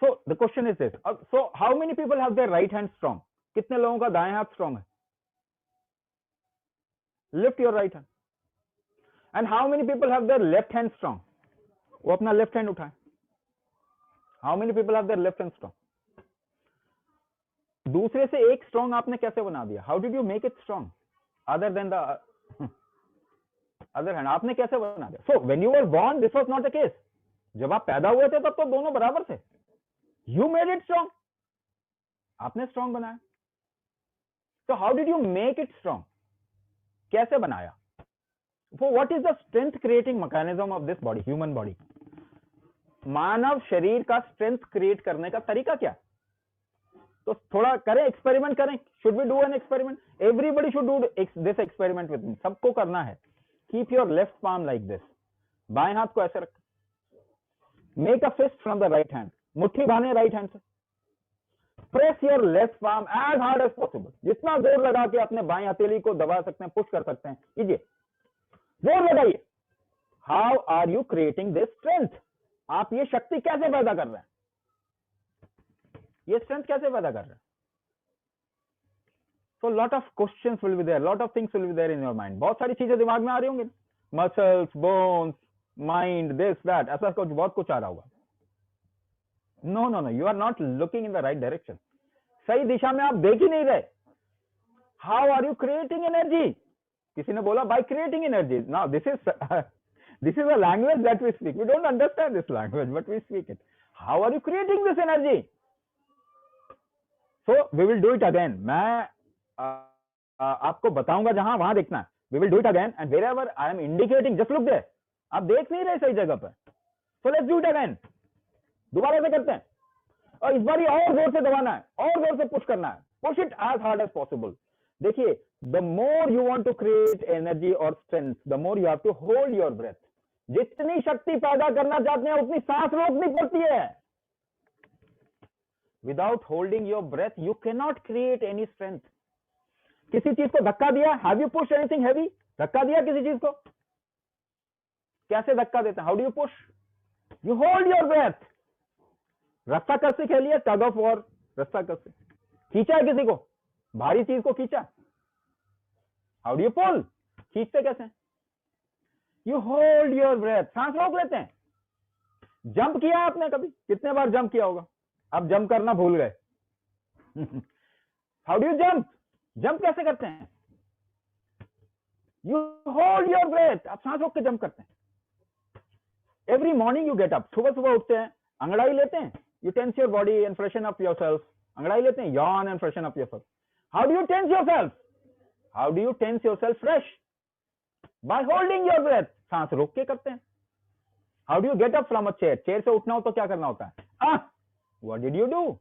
Speaker 8: So the question is this, so how many people have their right hand strong? कितने लोगों का दाएं हाथ स्ट्रांग है? Lift your right hand. And how many people have their left hand strong? वो अपना लेफ्ट हैंड उठाए। How many people have their left hand strong? दूसरे से एक स्ट्रॉन्ग आपने कैसे बना दिया? How did you make it strong? Other than the other hand, आपने कैसे बना दिया? So when you were born, this was not the case. जब आप पैदा हुए थे तब तो दोनों बराबर थे। You made it strong. आपने स्ट्रॉन्ग बनाया। So how did you make it strong? कैसे बनाया? So what is the strength creating mechanism of this body, human body? मानव शरीर का स्ट्रेंथ क्रिएट करने का तरीका क्या? तो थोड़ा करें, एक्सपेरिमेंट करें। Should we do an experiment? Everybody should do this experiment with me. सबको करना है। Keep your left palm like this, बाएं हाथ को ऐसे रखें। Make a fist from the right hand, मुट्ठी बांधे राइट हैंड से। Press your left palm as hard as possible, जितना जोर लगा के अपने बाएं हथेली को दबा सकते हैं, पुश कर सकते हैं, कीजिए, जोर लगाइए। How are you creating this strength? आप ये शक्ति कैसे पैदा कर रहे हैं? ये स्ट्रेंथ कैसे पैदा कर रहे हैं? So lot of questions will be there, lot of things will be there in your mind. बहुत सारी चीजें दिमाग में आ रही होंगी, muscles, bones, mind, this that, ऐसा कुछ बहुत कुछ आ रहा होगा। No no no, you are not looking in the right direction. सही दिशा में आप देख ही नहीं रहे। How are you creating energy? किसी ने बोला by creating energy. Now this is a language that we speak. We don't understand this language but we speak it. How are you creating this energy? So we will do it again. मैं आपको बताऊंगा, जहां वहां देखना है। We will do it again and wherever I am indicating, just look there. आप देख नहीं रहे सही जगह पर, so let's do it again. दोबारा से करते हैं, और इस बार और जोर से दबाना है, और जोर से पुश करना है। Push it as hard as possible. देखिए, the more you want to create energy or strength, the more you have to hold your breath. जितनी शक्ति पैदा करना चाहते हैं उतनी सांस रोकनी पड़ती है। Without holding your breath, you cannot create any strength. किसी चीज को धक्का दिया, have you pushed anything heavy? धक्का दिया किसी चीज को? कैसे धक्का देते हैं? How do you push? You hold your breath. रस्सा कस्सी खेलिए, tug of war, रस्सा कस्सी। खींचा है किसी को, भारी चीज को खींचा। How do you pull? खींचते कैसे? You hold your breath. सांस रोक लेते हैं। जंप किया आपने कभी? कितने बार जंप किया होगा? आप जंप करना भूल गए। How do you jump? Jump कैसे करते हैं? You hold your breath. आप सांस रोक के जंप करते हैं। Every morning you get up. सुबह सुबह उठते हैं, अंगड़ाई लेते हैं। You tense your body and freshen up yourself. अंगड़ाई लेते हैं, yawn and freshen up yourself. How do you tense yourself? How do you tense yourself fresh? By holding your breath, सांस रोक के करते हैं. How do you get up from a chair? Chair से उठना हो तो क्या करना होता है? What did you do?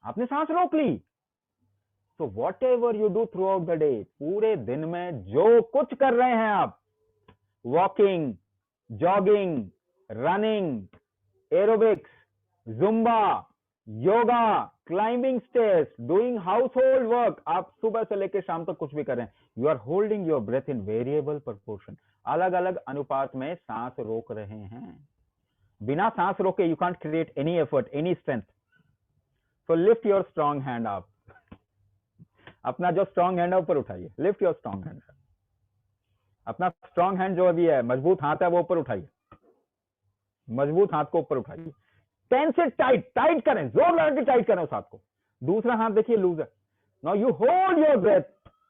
Speaker 8: आपने सांस रोक ली. तो whatever you do throughout the day, पूरे दिन में जो कुछ कर रहे हैं आप, walking, jogging, running, aerobics, Zumba, yoga, climbing stairs, doing household work, आप सुबह से लेकर शाम तक कुछ भी कर रहे हैं, you are holding your breath in variable proportion. अलग अलग अनुपात में सांस रोक रहे हैं. बिना सांस रोके you can't create any effort, any strength. So lift your strong hand up. अपना जो स्ट्रॉन्ग हैंड है ऊपर उठाइए. Lift your strong hand. अपना स्ट्रॉन्ग हैंड जो अभी है, मजबूत हाथ है, वो ऊपर उठाइए. मजबूत हाथ को ऊपर उठाइए. टेंस इट टाइट, टाइट करें, जोर लगा के टाइट करें उस हाथ को. दूसरा हाथ देखिए लूज है. Now you hold your breath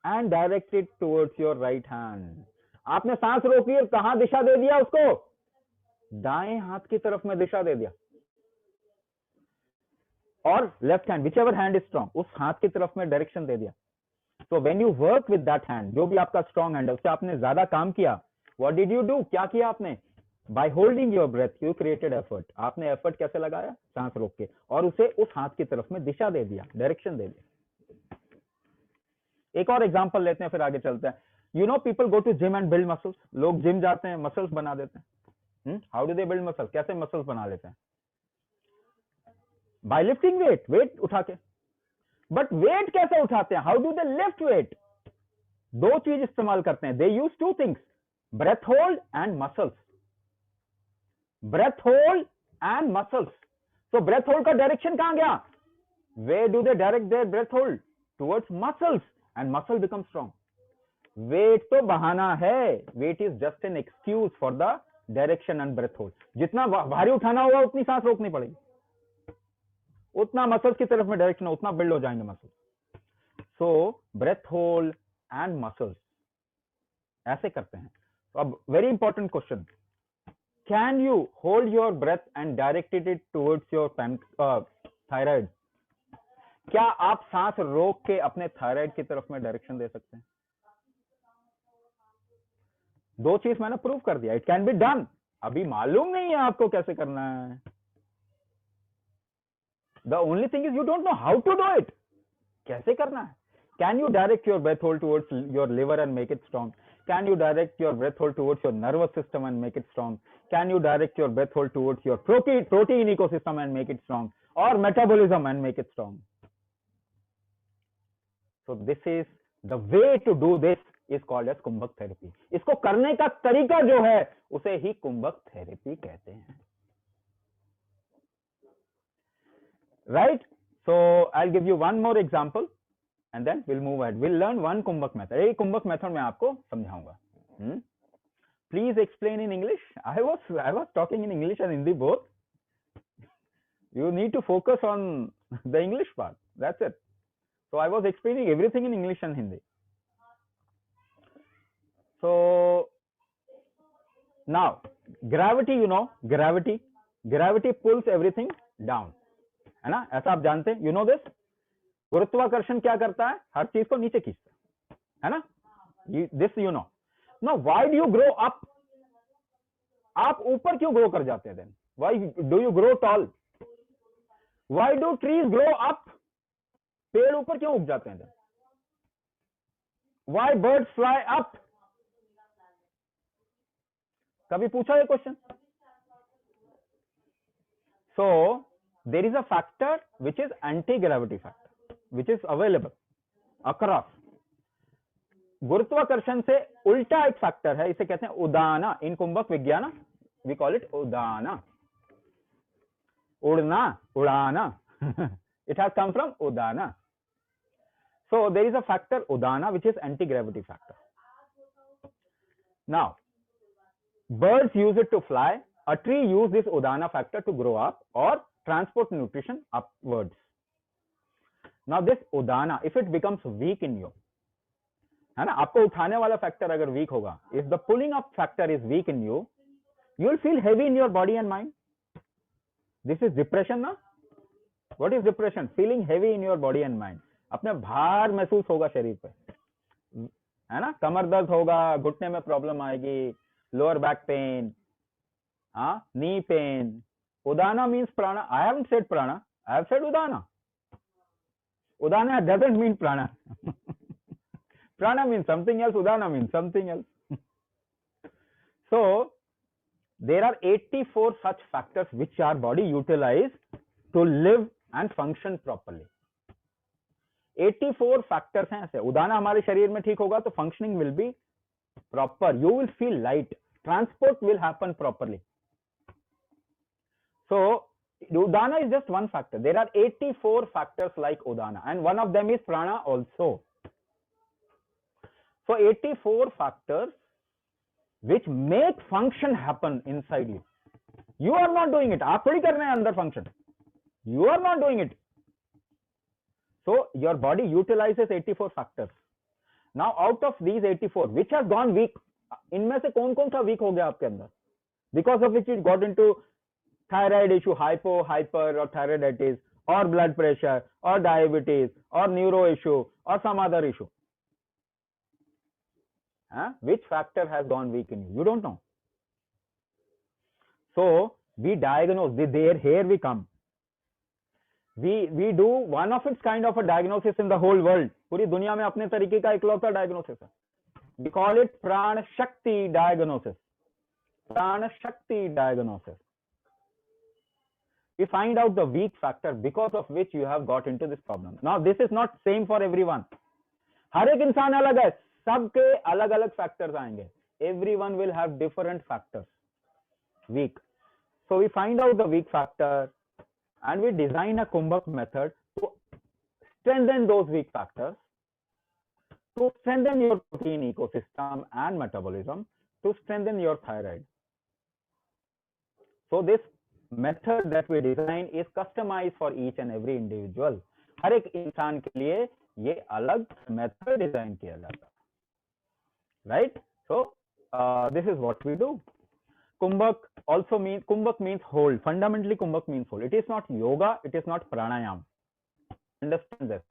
Speaker 8: and direct it towards your right hand. आपने सांस रोकी और कहां दिशा दे दिया उसको? दाएं हाथ की तरफ में दिशा दे दिया. और left hand, which ever hand is strong, उस हाथ की तरफ में डायरेक्शन दे दिया. So when you work with that hand, जो भी आपका स्ट्रॉन्ग हैंड है, उससे आपने ज्यादा काम किया. What did you do? क्या किया आपने? By holding your breath you created effort. आपने एफर्ट कैसे लगाया? सांस रोक के, और उसे उस हाथ की तरफ में दिशा दे दिया, डायरेक्शन दे दिया. एक और एग्जांपल लेते हैं, फिर आगे चलते हैं. You know people go to gym and build muscles. लोग जिम जाते हैं, मसल्स बना देते हैं. How do they build muscles? कैसे मसल्स बना लेते हैं? बाय लिफ्टिंग वेट, वेट उठा के. बट वेट कैसे उठाते हैं? How do they lift weight? दो चीज इस्तेमाल करते हैं. They use two things, breath hold and muscles. Breath hold and muscles. So breath hold का डायरेक्शन कहां गया? Where do they direct their breath hold? Towards muscles, and muscle become strong. Weight तो बहाना है. Weight is just an excuse for the direction and breath hold. जितना भारी उठाना होगा उतनी सांस रोकनी पड़ेगी, उतना मसल्स की तरफ में डायरेक्शन, उतना बिल्ड हो जाएंगे muscles. So breath hold and muscles ऐसे करते हैं. तो अब very important question, can you hold your breath and directed it towards your thyroid? क्या आप सांस रोक के अपने थायराइड की तरफ में डायरेक्शन दे सकते हैं? दो चीज मैंने प्रूव कर दिया, इट कैन बी डन. अभी मालूम नहीं है आपको कैसे करना है. The only thing is you don't know how to do it. कैसे करना है? Can you direct your breath hold towards your liver and make it strong? Can you direct your breath hold towards your nervous system and make it strong? Can you direct your breath hold towards your protein ecosystem and make it strong? Or metabolism and make it strong? So this is the way to do this is called as कुंभक therapy. इसको करने का तरीका जो है उसे ही कुंभक therapy कहते हैं. Right? So I'll give you one more example and then we'll move ahead. We'll learn one kumbhak method. एक कुंभक मेथड मैं आपको समझाऊंगा. Please explain in English. I was talking in English and Hindi both. You need to focus on the English part. That's it. So I was explaining everything in English and Hindi. So now gravity, you know, gravity pulls everything down. है ना? ऐसा आप जानते हैं, you no this. गुरुत्वाकर्षण क्या करता है? हर चीज को नीचे खींचता है ना? This you know. No why do you grow up? आप ऊपर क्यों ग्रो कर जाते हैं? Then why do you grow tall? Why do trees grow up? पेड़ ऊपर क्यों उग जाते हैं? Then why birds fly up? कभी पूछा ये question? So there is a factor which is anti-gravity factor, which is available across. गुरुत्वाकर्षण से उल्टा एक फैक्टर है, इसे कहते हैं उदाना. इन कुंभक विज्ञान we call it उदाना. उड़ना, उड़ाना. It has come from udana. So there is a factor udana which is anti-gravity factor. Now birds use it to fly. A tree use this udana factor to grow up or transport nutrition upwards. Now this udana, if it becomes weak in you, है ना, आपको उठाने वाला factor अगर week होगा, if the pulling up factor is weak in you, you will feel heavy in your body and mind. This is depression ना? What is depression? Feeling heavy in your body and mind. अपने भार महसूस होगा शरीर पे. है ना, कमर दर्द होगा, घुटने में प्रॉब्लम आएगी, lower back pain, knee pain. Udana means prana. I haven't said prana. I have said udana. Udana doesn't mean prana. Prana means something else. Udana means something else. So there are 84 such factors which our body utilize to live and function properly. 84 factors हैं ऐसे. उदाना हमारे शरीर में ठीक होगा तो functioning will be proper. You will feel light. Transport will happen properly. So Udana is just one factor. There are 84 factors like Udana, and one of them is prana also. So 84 factors which make function happen inside you. You are not doing it. आप थोड़ी कर रहे हैं अंदर function. You are not doing it. So your body utilizes 84 factors. Now out of these 84, which has gone weak? इनमें से कौन कौन सा weak हो गया आपके अंदर? Because of which it got into thyroid issue, hypo, hyper, or thyroiditis, or blood pressure, or diabetes, or neuro issue, or some other issue. Which factor has gone weak in you? You don't know. So we diagnose. Here we come. We do one of its kind of a diagnosis in the whole world. पूरी दुनिया में अपने तरीके का इकलौता diagnosis है. We call it प्राण शक्ति diagnosis. प्राण शक्ति diagnosis. We find out the weak factor because of which you have got into this problem. Now this is not same for everyone. हर एक इंसान अलग है, सबके अलग अलग factors आएंगे. Everyone will have different factors. Weak. So we find out the weak factor and we design a Kumbhak method to strengthen those weak factors, to strengthen your protein ecosystem and metabolism, to strengthen your thyroid. So this method that we design is customized for each and every individual. हर एक इंसान के लिए ये अलग method design किया जाता है, right? So this is what we do. Kumbhak also means, Kumbhak means hold. Fundamentally, Kumbhak means hold. It is not yoga. It is not pranayama. Understand this.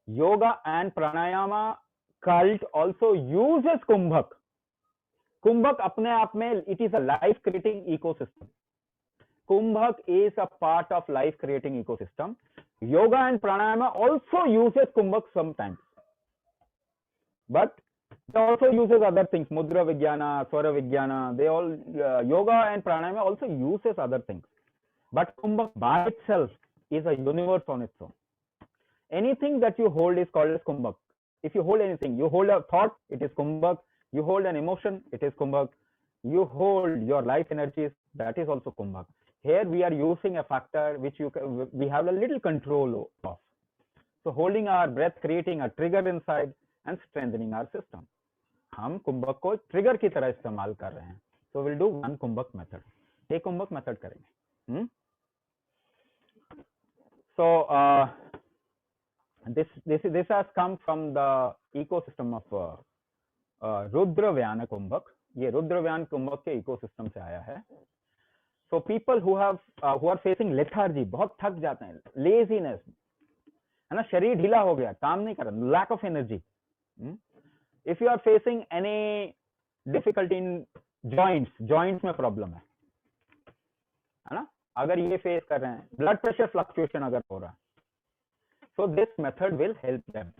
Speaker 8: Yoga and pranayama cult also uses Kumbhak. Kumbhak अपने आप में, it is a life-creating ecosystem. Kumbhak is a part of life-creating ecosystem. Yoga and pranayama also uses Kumbhak sometimes, but it also uses other things. Mudra Vijnana, Swara Vijnana. They all yoga and pranayama also uses other things. But Kumbhak by itself is a universe on its own. Anything that you hold is called as Kumbhak. If you hold anything, you hold a thought, it is Kumbhak. You hold an emotion, it is Kumbhak. You hold your life energies, that is also Kumbhak. Here we are using a factor which we have a little control of. So holding our breath, creating a trigger inside and strengthening our system. हम कुंभक को trigger की तरह इस्तेमाल कर रहे हैं. So we'll do one कुंभक method. एक कुंभक method करेंगे. So this has come from the ecosystem of Rudra व्यान कुंभक. ये रुद्र व्यान कुंभक के इकोसिस्टम से आया है. So people who are facing lethargy, बहुत थक जाते हैं, laziness, है ना, शरीर ढीला हो गया, काम नहीं कर रहा, lack of energy. If you are facing any difficulty in joints में problem है ना, अगर ये face कर रहे हैं, blood pressure fluctuation अगर हो रहा है, so this method will help them.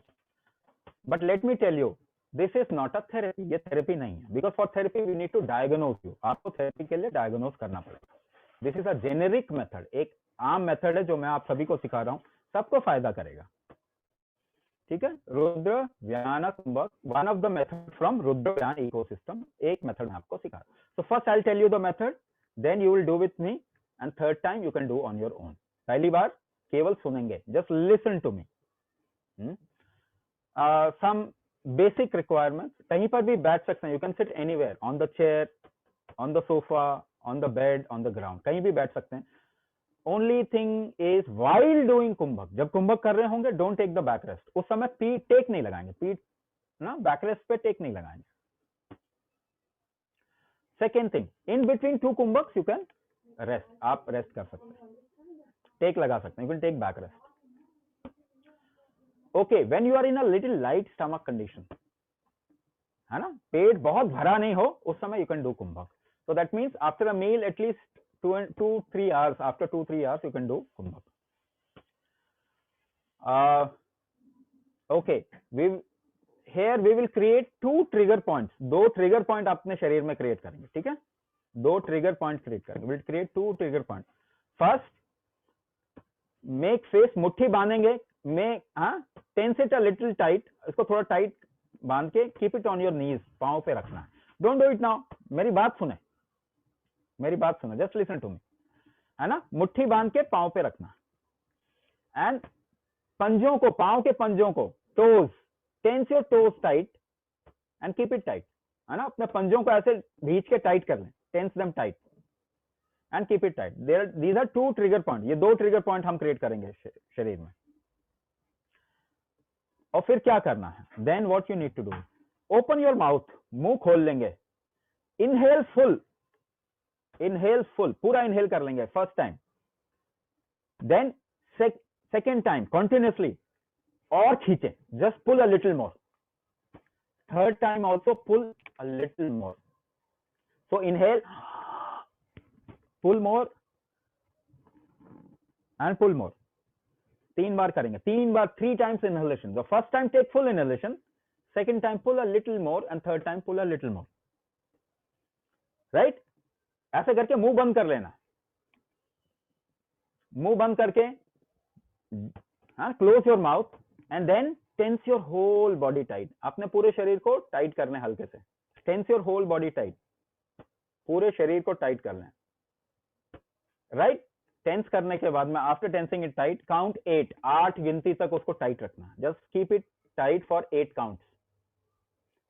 Speaker 8: But let me tell you, this is not a therapy. ये therapy नहीं है. Because for therapy we need to diagnose you. आपको therapy के लिए diagnose करना पड़ेगा. This is a generic method. एक आम method है जो मैं आप सभी को सिखा रहा हूँ, सबको फायदा करेगा. ठीक है. रुद्र व्यान कुंभक, one of the method from Rudra व्यान ecosystem. एक method मैं आपको सिखा रहा हूँ. So first I'll tell you the method, then you will do with me, and third time you can do on your own. पहली बार केवल सुनेंगे. Just listen to me. Some basic requirements. कहीं पर भी बैठ सकते हैं. You can sit anywhere, on the chair, on the sofa, on the bed, on the ground. कहीं भी बैठ सकते हैं. Only thing is while doing कुंभक, जब कुंभक कर रहे होंगे, don't take the back rest. उस समय टेक नहीं लगाएंगे. पीठ ना बैक रेस्ट पे टेक नहीं लगाएंगे. Second thing, in between two कुंभक्स you can rest. आप रेस्ट कर सकते हैं. टेक लगा सकते हैं. You can take back rest. Okay, when you are in a little light stomach condition, है ना, पेट बहुत भरा नहीं हो उस समय you can do kumbhak. So that means after a meal, at least 2-3 hours, after 2-3 hours, you can do kumbhak. Okay, here we will create 2 trigger points. 2 trigger point अपने शरीर में create करेंगे, ठीक है? 2 trigger points create करेंगे. We'll create 2 trigger points. First, make face, मुट्ठी बांधेंगे. Tense it a little tight. इसको थोड़ा tight बांध के keep it on your knees. पाँव पे रखना. Don't do it now. मेरी बात सुने. जस्ट लिसन टू मी, है ना. मुट्ठी बांध के पांव पे रखना एंड पंजों को, पांव के पंजों को, toes, tense your toes tight and keep it tight, है ना. अपने पंजों को ऐसे भींच के टाइट कर लें, tense them tight and keep it tight. These are 2 trigger point. ये 2 ट्रिगर पॉइंट हम क्रिएट करेंगे शरीर में. और फिर क्या करना है, then what you need to do, open your mouth, मुंह खोल लेंगे. इनहेल फुल, पूरा इनहेल कर लेंगे first time. Then second time continuously और खींचे, just pull a little more. Third time also pull a little more. So inhale, pull more and pull more. 3 बार करेंगे, 3 बार, 3 times inhalation. The first time take full inhalation, second time pull a little more and third time pull a little more. Right? ऐसे करके मुंह बंद कर लेना. मुंह बंद करके close your mouth and then tense your whole body tight. अपने पूरे शरीर को टाइट करना है हल्के से. Tense your whole body tight, पूरे शरीर को टाइट कर लें. राइट? टेंस करने के बाद में after tensing it tight, count 8, 8 गिनती तक उसको टाइट रखना. Just keep it tight for 8 counts.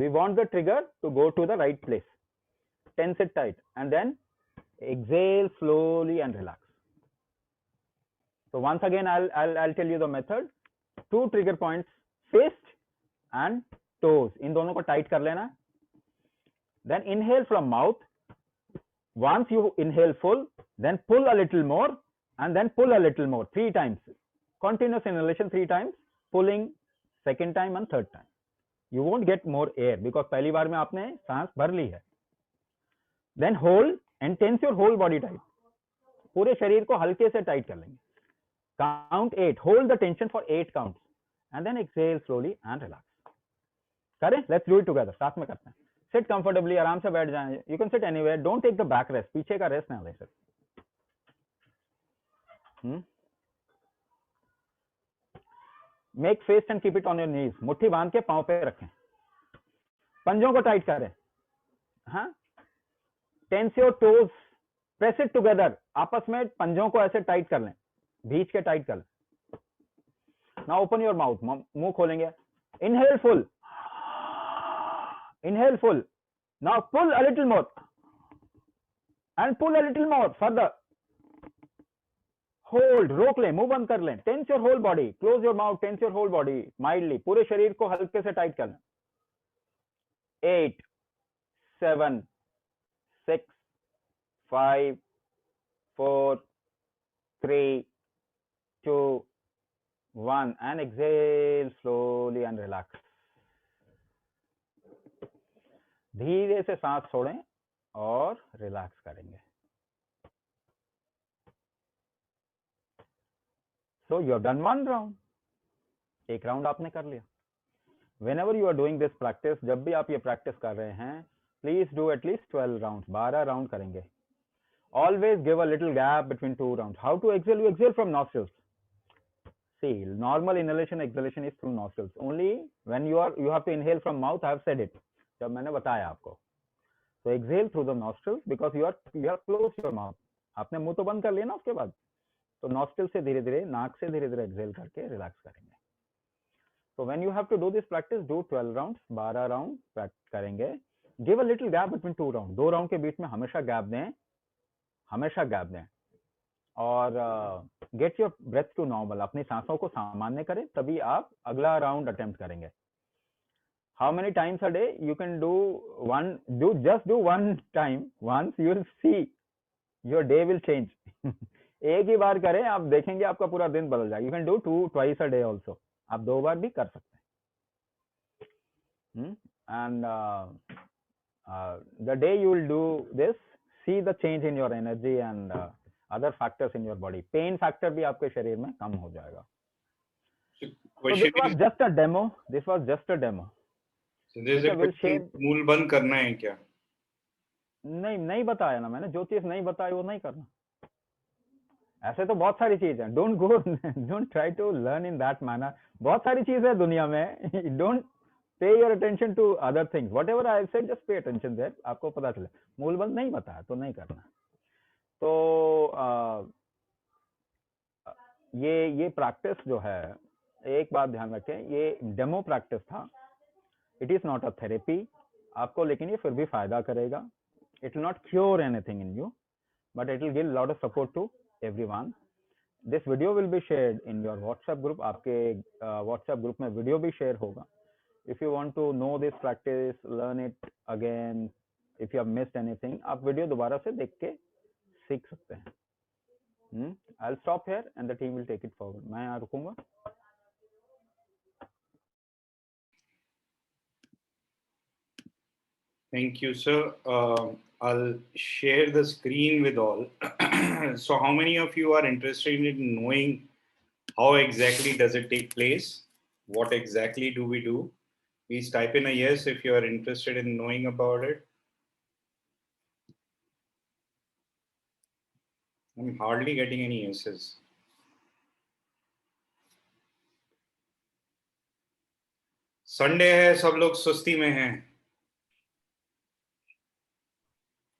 Speaker 8: We want the trigger to go to the right place. Tense it tight and then exhale slowly and relax. So once again I'll tell you the method. 2 trigger points, fist and toes, इन दोनों को tight कर लेना. Then inhale from mouth. Once you inhale full, then pull a little more and then pull a little more 3 times. Continuous inhalation 3 times, pulling second time and third time. You won't get more air because पहली बार में आपने सांस भर ली है. Then hold and tense your whole body tight. पूरे शरीर को हल्के से टाइट कर लेंगे. Count 8. Hold the tension for 8 counts and then exhale slowly and relax. करें? Let's do it together. साथ में करते हैं. Sit comfortably, आराम से बैठ जाएं. You can sit anywhere. Don't take the back rest. पीछे का रेस्ट ना ले sir. Make fist and keep it on your knees. मुट्ठी बांध के पांव पे रखें. पंजों को टाइट करें. हाँ. Tense your toes. Press it together. आपस में पंजों को ऐसे टाइट कर लें, भींच के टाइट कर लें. Now open your mouth. मुंह खोलेंगे. Inhale full. Inhale full. Now pull a little more and pull a little more further. Hold, रोक लें, मुंह बंद कर लें. Tense your whole body. Close your mouth. Tense your whole body mildly. पूरे शरीर को हल्के से टाइट कर लें. 8, 7, 6, 5, 4, 3, 2, 1 and exhale slowly and relax. धीरे से सांस छोड़ें और रिलैक्स करेंगे. So you have done 1 round. एक राउंड आपने कर लिया. Whenever you are doing this practice, जब भी आप ये प्रैक्टिस कर रहे हैं, please do at least 12 rounds. 12 round करेंगे. Always give a little gap between 2 rounds. How to exhale? You exhale from nostrils. See, normal inhalation exhalation is through nostrils. Only when you have to inhale from mouth. I have said it. जब मैंने बताया आपको. So exhale through the nostrils because you have closed your mouth. आपने मुंह तो बंद कर लिया ना उसके बाद. तो nostril से धीरे धीरे, नाक से धीरे धीरे exhale करके रिलैक्स करेंगे. So when you have to do this practice, do 12 rounds. 12 round करेंगे. Give a little gap between 2 rounds. 2 round के बीच में हमेशा गैप दें. हमेशा गैप दें. और get your breath to normal. अपनी सांसों को सामान्य करें, तभी आप अगला राउंड अटेम्प्ट करेंगे. How many times a day? You can do just do 1 time. Once you will see your day will change. एक ही बार करें, आप देखेंगे आपका पूरा दिन बदल जाएगा. You can do 2 twice a day also. आप 2 बार भी कर सकते हैं. and the day you will do this, see the change in your energy and other factors in your body. Pain factor भी आपके शरीर में कम हो जाएगा. So this was just a demo. This was just a demo.
Speaker 5: So there's a question, मूल बंद करना है क्या?
Speaker 8: नहीं बताया ना मैंने. जो चीज नहीं बताई वो नहीं करना. ऐसे तो बहुत सारी चीज है. Don't try to learn in that manner. बहुत सारी चीज है दुनिया में. Don't pay your attention to other things. Whatever I said, just pay attention there. आपको पता चले. मूल बंद नहीं बताया तो नहीं करना. तो ये प्रैक्टिस जो है, एक बात ध्यान रखें, ये डेमो प्रैक्टिस था. It is not a therapy आपको, लेकिन ये फिर भी फायदा करेगा. It will not cure anything in you, but it will give lot of support to everyone. This video will be shared in your WhatsApp group. आपके WhatsApp group में video भी शेयर होगा. If you want to know this practice, learn it again, if you have missed anything, आप video दोबारा से देख के सीख सकते हैं. I'll stop here and the team will take it forward. मैं यहाँ रुकूंगा.
Speaker 5: Thank you, sir. I'll share the screen with all. So how many of you are interested in knowing how exactly does it take place? What exactly do we do? Please type in a yes if you are interested in knowing about it. I'm hardly getting any yeses. Sunday है, सब लोग सुस्ती में हैं.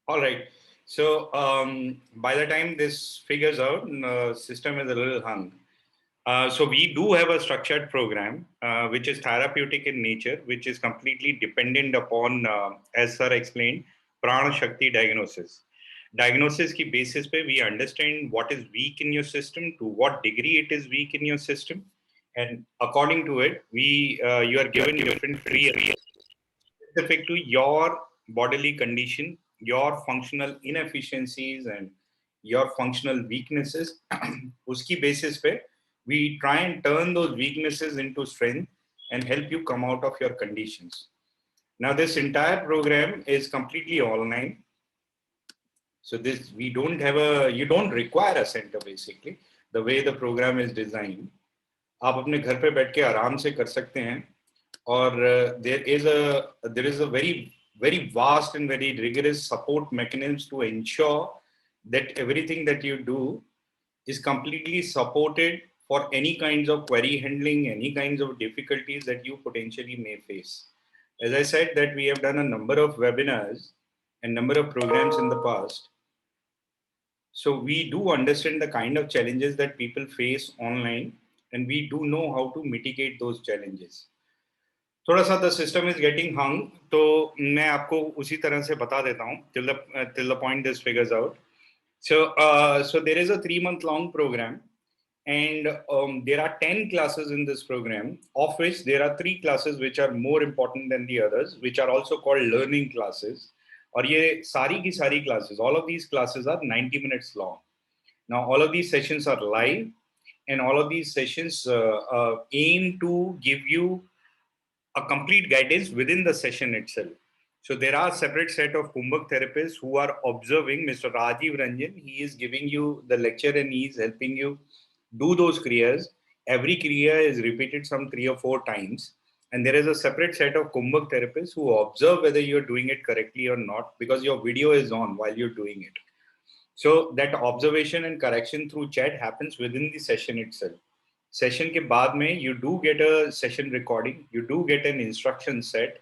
Speaker 5: All right. So by the time this figures out, system is a little hung. So we do have a structured program, which is therapeutic in nature, which is completely dependent upon, as sir explained, Prana Shakti diagnosis. Diagnosis ki basis pe we understand what is weak in your system, to what degree it is weak in your system, and according to it, you are given different free areas specific to your bodily condition, your functional inefficiencies, and your functional weaknesses. Uski basis pe we try and turn those weaknesses into strength and help you come out of your conditions. Now, this entire program is completely online. So this, you don't require a center basically, the way the program is designed. आप अपने घर पे बैठ के आराम से कर सकते हैं. और there is a very vast and very rigorous support mechanisms to ensure that everything that you do is completely supported for any kinds of query handling, any kinds of difficulties that you potentially may face. As I said, that we have done a number of webinars and number of programs in the past. So we do understand the kind of challenges that people face online, and we do know how to mitigate those challenges. थोड़ा सा the system is getting hung, तो मैं आपको उसी तरह से बता देता हूँ till the point this figures out. So there is a 3-month-long program, and there are 10 classes in this program, of which there are 3 classes which are more important than the others, which are also called learning classes. और ये सारी की सारी classes, all of these classes are 90 minutes long. Now, all of these sessions are live, and all of these sessions aim to give you a complete guidance within the session itself. So there are a separate set of Kumbhak therapists who are observing. Mr. Rajiv Ranjan, he is giving you the lecture and he is helping you do those kriyas. Every kriya is repeated some 3 or 4 times. And there is a separate set of Kumbhak therapists who observe whether you're doing it correctly or not, because your video is on while you're doing it. So that observation and correction through chat happens within the session itself. Session ke baad mein, you do get a session recording, you do get an instruction set,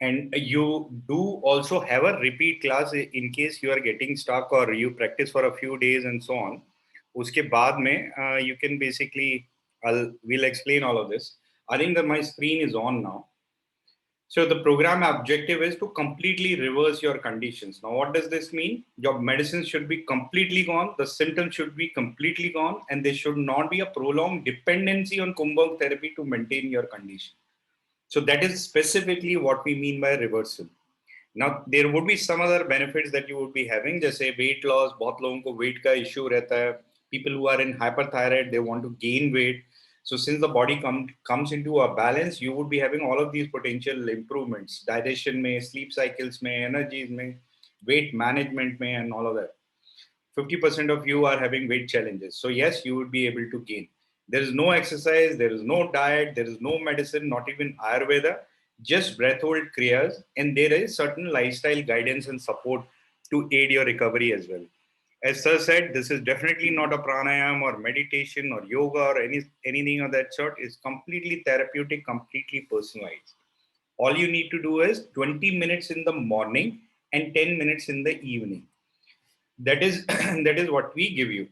Speaker 5: and you do also have a repeat class in case you are getting stuck or you practice for a few days and so on. Uske baad mein, you can basically, we'll explain all of this. I think that my screen is on now. So the program objective is to completely reverse your conditions. Now, what does this mean? Your medicines should be completely gone, the symptoms should be completely gone, and there should not be a prolonged dependency on Kumbhak therapy to maintain your condition. So that is specifically what we mean by reversal. Now, there would be some other benefits that you would be having, जैसे weight loss. बहुत लोगों को weight का issue रहता है. People who are in hyperthyroid, they want to gain weight. So since the body comes into a balance, you would be having all of these potential improvements, digestion may, sleep cycles may, energies may, weight management may, and all of that. 50% of you are having weight challenges. So yes, you would be able to gain. There is no exercise, there is no diet, there is no medicine, not even Ayurveda, just breath hold kriyas, and there is certain lifestyle guidance and support to aid your recovery as well. As Sir said, this is definitely not a pranayam or meditation or yoga or anything of that sort. It's completely therapeutic, completely personalized. All you need to do is 20 minutes in the morning and 10 minutes in the evening. That is that is what we give you.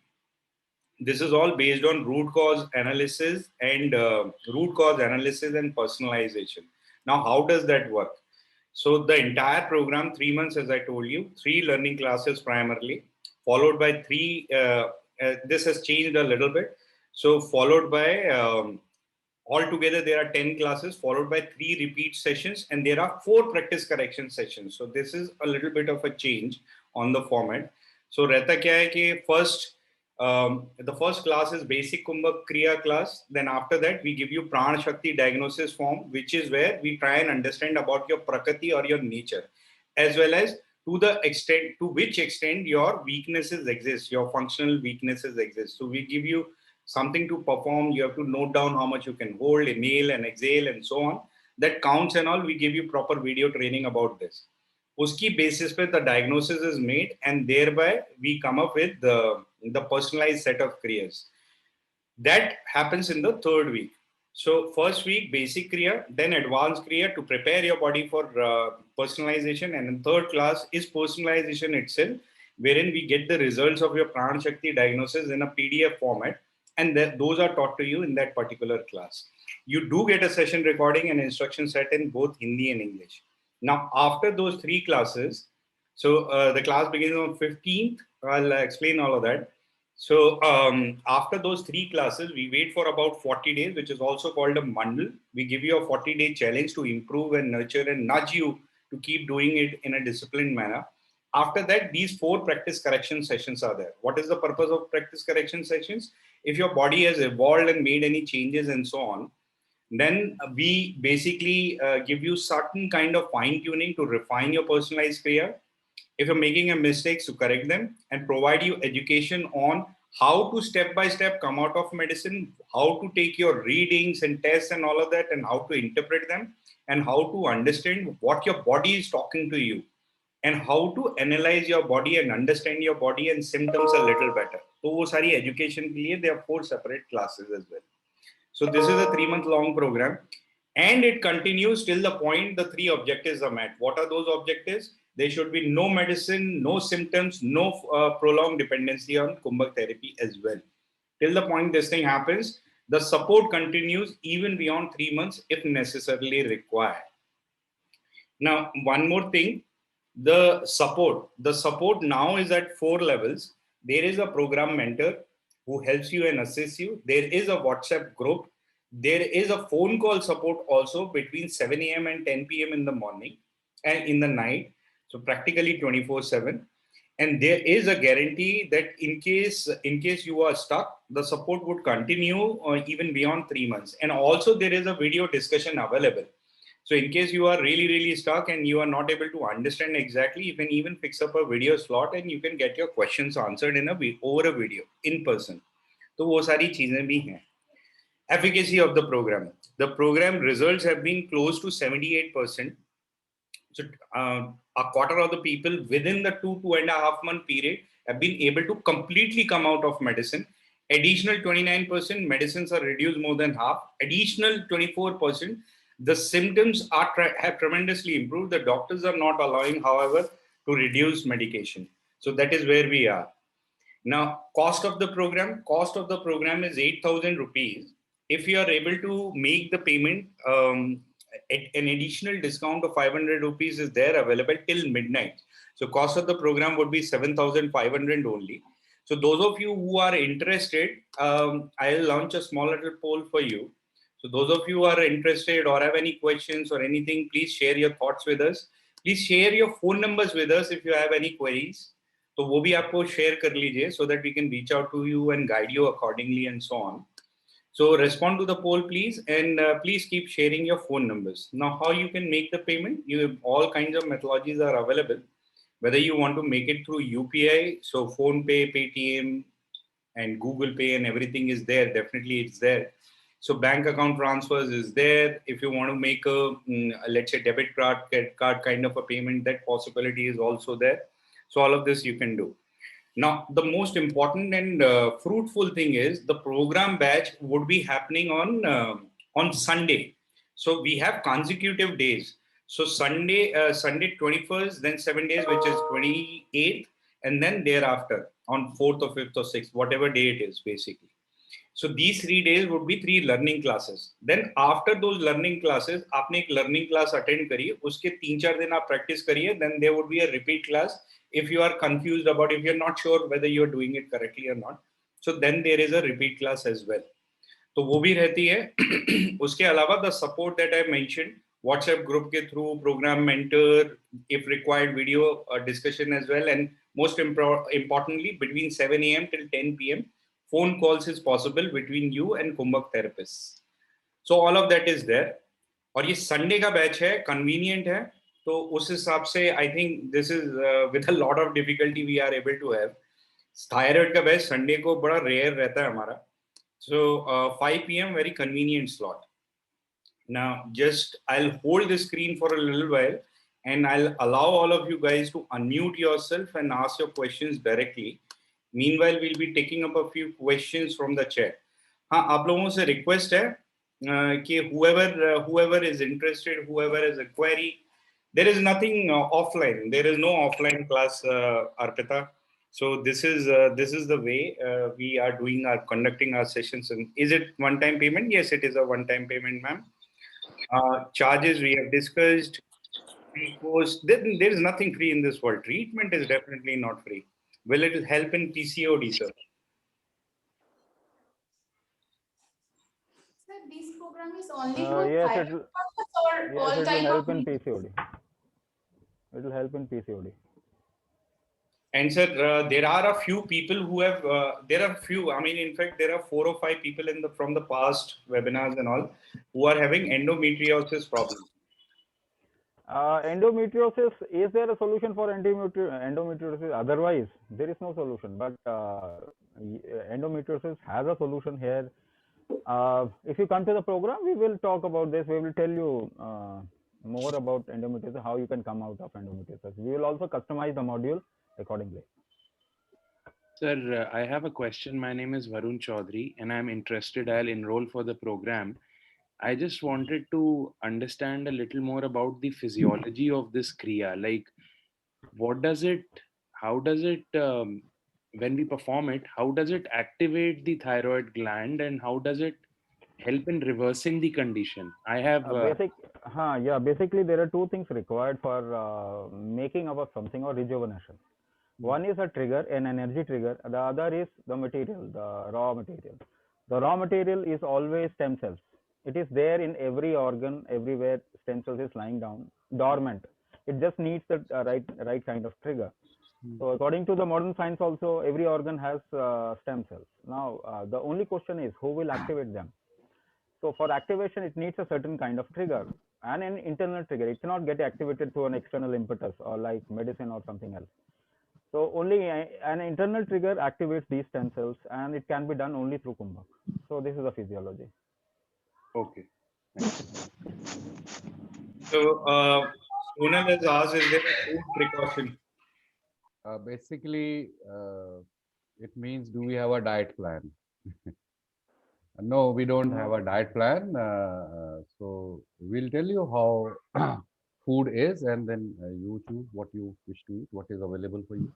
Speaker 5: This is all based on root cause analysis and personalization. Now, how does that work? So the entire program, 3 months, as I told you, 3 learning classes primarily, followed by 3. This has changed a little bit. So followed by altogether there are 10 classes, followed by 3 repeat sessions, and there are 4 practice correction sessions. So this is a little bit of a change on the format. So रहता क्या है कि the first class is basic Kumbhak Kriya class. Then after that, we give you Prana Shakti diagnosis form, which is where we try and understand about your Prakriti or your nature, as well as to which extent your weaknesses exist, your functional weaknesses exist. So we give you something to perform. You have to note down how much you can hold, inhale and exhale and so on. That counts and all. We give you proper video training about this. Uski basis pe the diagnosis is made, and thereby we come up with the personalized set of kriyas. That happens in the 3rd week. So first week, basic kriya, then advanced kriya to prepare your body for personalization. And in 3rd class is personalization itself, wherein we get the results of your Prana Shakti diagnosis in a PDF format. And those are taught to you in that particular class. You do get a session recording and instruction set in both Hindi and English. Now, after those 3 classes, so the class begins on 15th. I'll explain all of that. So after those 3 classes, we wait for about 40 days, which is also called a mandal. We give you a 40-day challenge to improve and nurture and nudge you to keep doing it in a disciplined manner. After that, these 4 practice correction sessions are there. What is the purpose of practice correction sessions? If your body has evolved and made any changes and so on, then we basically give you certain kind of fine tuning to refine your personalized kriya. If you're making a mistakes, to correct them, and provide you education on how to step by step come out of medicine, how to take your readings and tests and all of that, and how to interpret them, and how to understand what your body is talking to you, and how to analyze your body and understand your body and symptoms a little better. So wo sari education ke liye there are 4 separate classes as well. So this is a 3-month long program, and it continues till the point the 3 objectives are met. What are those objectives? There should be no medicine, no symptoms, no prolonged dependency on Kumbhak therapy as well. Till the point this thing happens, the support continues even beyond 3 months if necessarily required. Now, one more thing, the support now is at 4 levels. There is a program mentor who helps you and assists you. There is a WhatsApp group. There is a phone call support also between 7 a.m. and 10 p.m. in the morning and in the night. So practically 24/7. And there is a guarantee that in case you are stuck, the support would continue even beyond 3 months. And also there is a video discussion available. So in case you are really, really stuck and you are not able to understand exactly, you can even fix up a video slot and you can get your questions answered over a video in person. So wo sari cheezein bhi hain. Efficacy of the program. The program results have been close to 78%. So a quarter of the people within the 2.5 month period have been able to completely come out of medicine. Additional 29% medicines are reduced more than half. Additional 24%, the symptoms have tremendously improved. The doctors are not allowing, however, to reduce medication. So that is where we are. Now, cost of the program is 8,000 rupees. If you are able to make the payment, an additional discount of 500 rupees is there available till midnight. So cost of the program would be 7,500 only. So those of you who are interested, I'll launch a small little poll for you. So those of you who are interested or have any questions or anything, please share your thoughts with us. Please share your phone numbers with us if you have any queries. So वो भी आपको share कर लीजिए so that we can reach out to you and guide you accordingly and so on. So respond to the poll, please, and please keep sharing your phone numbers. Now, how you can make the payment? You have all kinds of methodologies are available. Whether you want to make it through UPI, so Phone Pay, Paytm, and Google Pay, and everything is there. Definitely, it's there. So bank account transfers is there. If you want to make a let's say debit card, credit card kind of a payment, that possibility is also there. So all of this you can do. Now, the most important and fruitful thing is the program batch would be happening on Sunday. So we have consecutive days. So Sunday 21st, then 7 days, which is 28th, and then thereafter on 4th or 5th or 6th, whatever day it is, basically. So these 3 days would be 3 learning classes. Then after those learning classes, आपने एक learning class attend करिए, उसके 3-4 दिन आप practice करिए, then there would be a repeat class. If you are confused about, if you're not sure whether you're doing it correctly or not, so then there is a repeat class as well. तो वो भी रहती है. उसके अलावा the support that I mentioned, WhatsApp group के through, program mentor, if required video discussion as well, and most importantly between 7 a.m. till 10 p.m. phone calls is possible between you and Kumbhak therapists. So all of that is there. और ये Sunday का batch है, convenient है, तो उस हिसाब से I think this is with a lot of difficulty we are able to have. Thyroid का बैच संडे को बड़ा रेयर रहता है हमारा. So 5 p.m. very convenient slot. Now just I'll hold the screen for a little while and I'll allow all of you guys to unmute yourself and ask your questions directly. Meanwhile, we'll be taking up a few questions from the chat. हाँ, आप लोगों से request है कि whoever is interested, whoever has a query, there is nothing offline. There is no offline class, Arpita. So this is the way we are conducting our sessions. And is it one-time payment? Yes, it is a one-time payment, ma'am. Charges we have discussed. There is nothing free in this world. Treatment is definitely not free. Will it help in PCOD, sir?
Speaker 9: Sir, this program is only for
Speaker 8: Yes,
Speaker 9: thyroid purpose or all
Speaker 8: it will
Speaker 9: type
Speaker 8: help
Speaker 9: of
Speaker 8: in PCOD. It will help in PCOD.
Speaker 5: And sir, there are a few people who have. There are few. I mean, in fact, there are 4 or 5 people from the past webinars and all who are having endometriosis problems.
Speaker 8: Endometriosis, is there a solution for endometriosis? Otherwise, there is no solution. But endometriosis has a solution here. If you come to the program, we will talk about this. We will tell you more about endometriosis, how you can come out of endometriosis. We will also customize the module accordingly.
Speaker 10: Sir, I have a question. My name is Varun Chaudhary and I'm interested. I'll enroll for the program. I just wanted to understand a little more about the physiology of this Kriya. Like, how does it, when we perform it, how does it activate the thyroid gland and how does it help in reversing the condition? I have...
Speaker 8: basically there are 2 things required for making up something or rejuvenation. One is a trigger, an energy trigger. The other is the material, the raw material. The raw material is always stem cells. It is there in every organ, everywhere stem cells is lying down, dormant. It just needs the right kind of trigger. So according to the modern science also, every organ has stem cells. Now, the only question is who will activate them? So for activation, it needs a certain kind of trigger and an internal trigger. It cannot get activated through an external impetus or like medicine or something else. So only an internal trigger activates these stem cells and it can be done only through Kumbhak. So this is the physiology.
Speaker 5: Okay. So, Sonal has asked, is there a food precaution?
Speaker 7: Basically, it means, do we have a diet plan? No, we don't have a diet plan. So we'll tell you how food is, and then you choose what you wish to eat, what is available for you.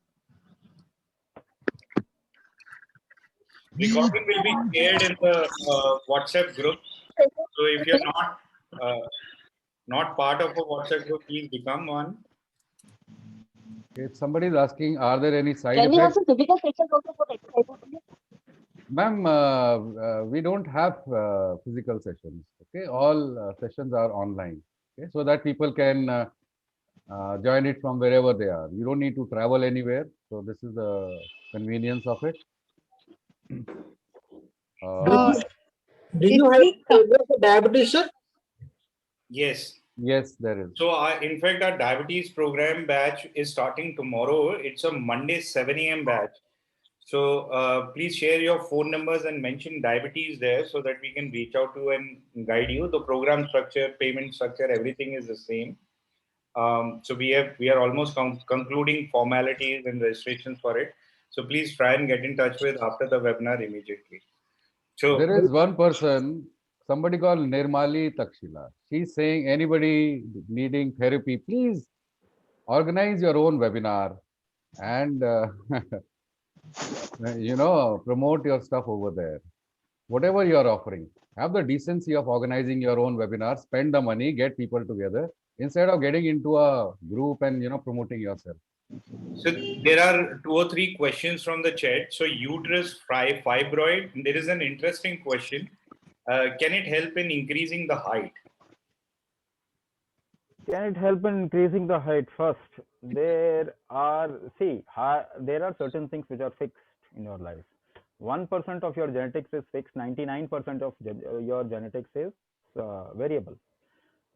Speaker 5: Recording will be shared in the WhatsApp group. So if you're not part of a WhatsApp group, please become one.
Speaker 7: If somebody is asking, are there any side effects? Can you have some physical sessions also for exercise? Ma'am, we don't have physical sessions. Okay, all sessions are online. Okay, so that people can join it from wherever they are. You don't need to travel anywhere. So this is the convenience of it.
Speaker 11: Do you have program for diabetes, sir?
Speaker 5: Yes.
Speaker 7: Yes, there is.
Speaker 5: So, in fact, our diabetes program batch is starting tomorrow. It's a Monday 7 a.m. batch. So, please share your phone numbers and mention diabetes there so that we can reach out to and guide you. The program structure, payment structure, everything is the same. So we are almost concluding formalities and registrations for it. So please try and get in touch with after the webinar immediately. So
Speaker 7: there is one person, somebody called Nirmali Takshila. She's saying anybody needing therapy, please organize your own webinar and promote your stuff over there. Whatever you are offering, have the decency of organizing your own webinar, spend the money, get people together instead of getting into a group and promoting yourself.
Speaker 5: So there are 2 or 3 questions from the chat. So uterus fibroid, there is an interesting question. Can it help in increasing the height?
Speaker 8: Can it help in increasing the height? First, there are certain things which are fixed in your life. 1% of your genetics is fixed, 99% of your genetics is variable.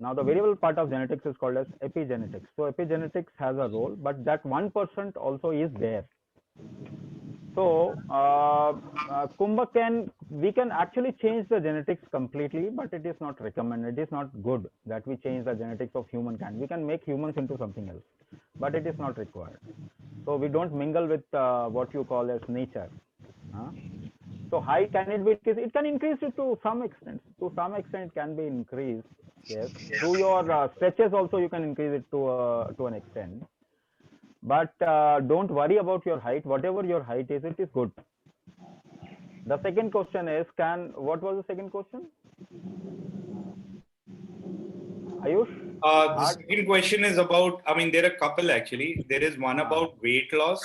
Speaker 8: Now, the variable part of genetics is called as epigenetics. So, epigenetics has a role, but that 1% also is there. So, Kumbha we can actually change the genetics completely, but it is not recommended. It is not good that we change the genetics of humankind. We can make humans into something else, but it is not required. So, we don't mingle with what you call as nature. So, height, can it be increased? It can increase it to some extent. To some extent, it can be increased. Yes. Through your stretches also, you can increase it to an extent. But don't worry about your height. Whatever your height is, it is good. The second question is, what was the second question? Ayush?
Speaker 5: The second question is about, there are a couple actually. There is one about weight loss,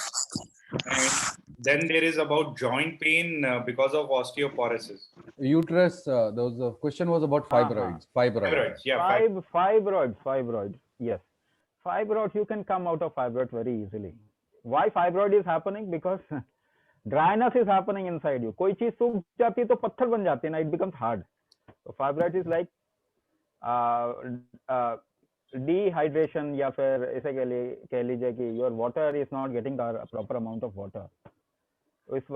Speaker 5: and then there is about joint pain because of osteoporosis.
Speaker 7: Uterus, the question was about fibroids.
Speaker 5: Fibroids, yeah.
Speaker 8: Fibroids, yes. Fibroids, you can come out of fibroids very easily. Why fibroid is happening? Because dryness is happening inside you. कोई चीज सूख जाती है तो पत्थर बन जाती है ना, it becomes hard. So fibroid is like dehydration, या फिर ऐसे कह लीजिए कि your water is not getting the proper amount of water. If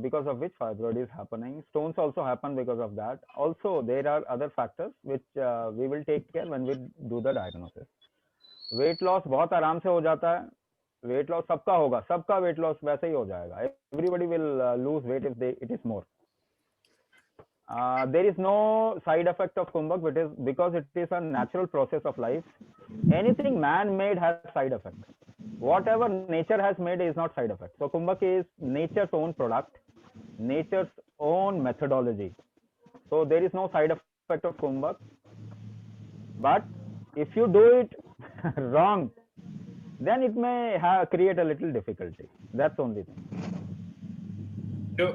Speaker 8: because of which fibroid is happening. Stones also happen because of that. Also, there are other factors which we will take care when we do the diagnosis. Weight loss बहुत आराम से हो जाता है. Weight loss सबका होगा, सबका weight loss वैसे ही हो जाएगा. Everybody will lose weight if it is more. There is no side effect of Kumbhak because it is a natural process of life. Anything man-made has side effect. Whatever nature has made is not side effect. So Kumbhak is nature's own product, nature's own methodology. So there is no side effect of Kumbhak. But if you do it wrong, then it may create a little difficulty. That's the only thing.
Speaker 5: So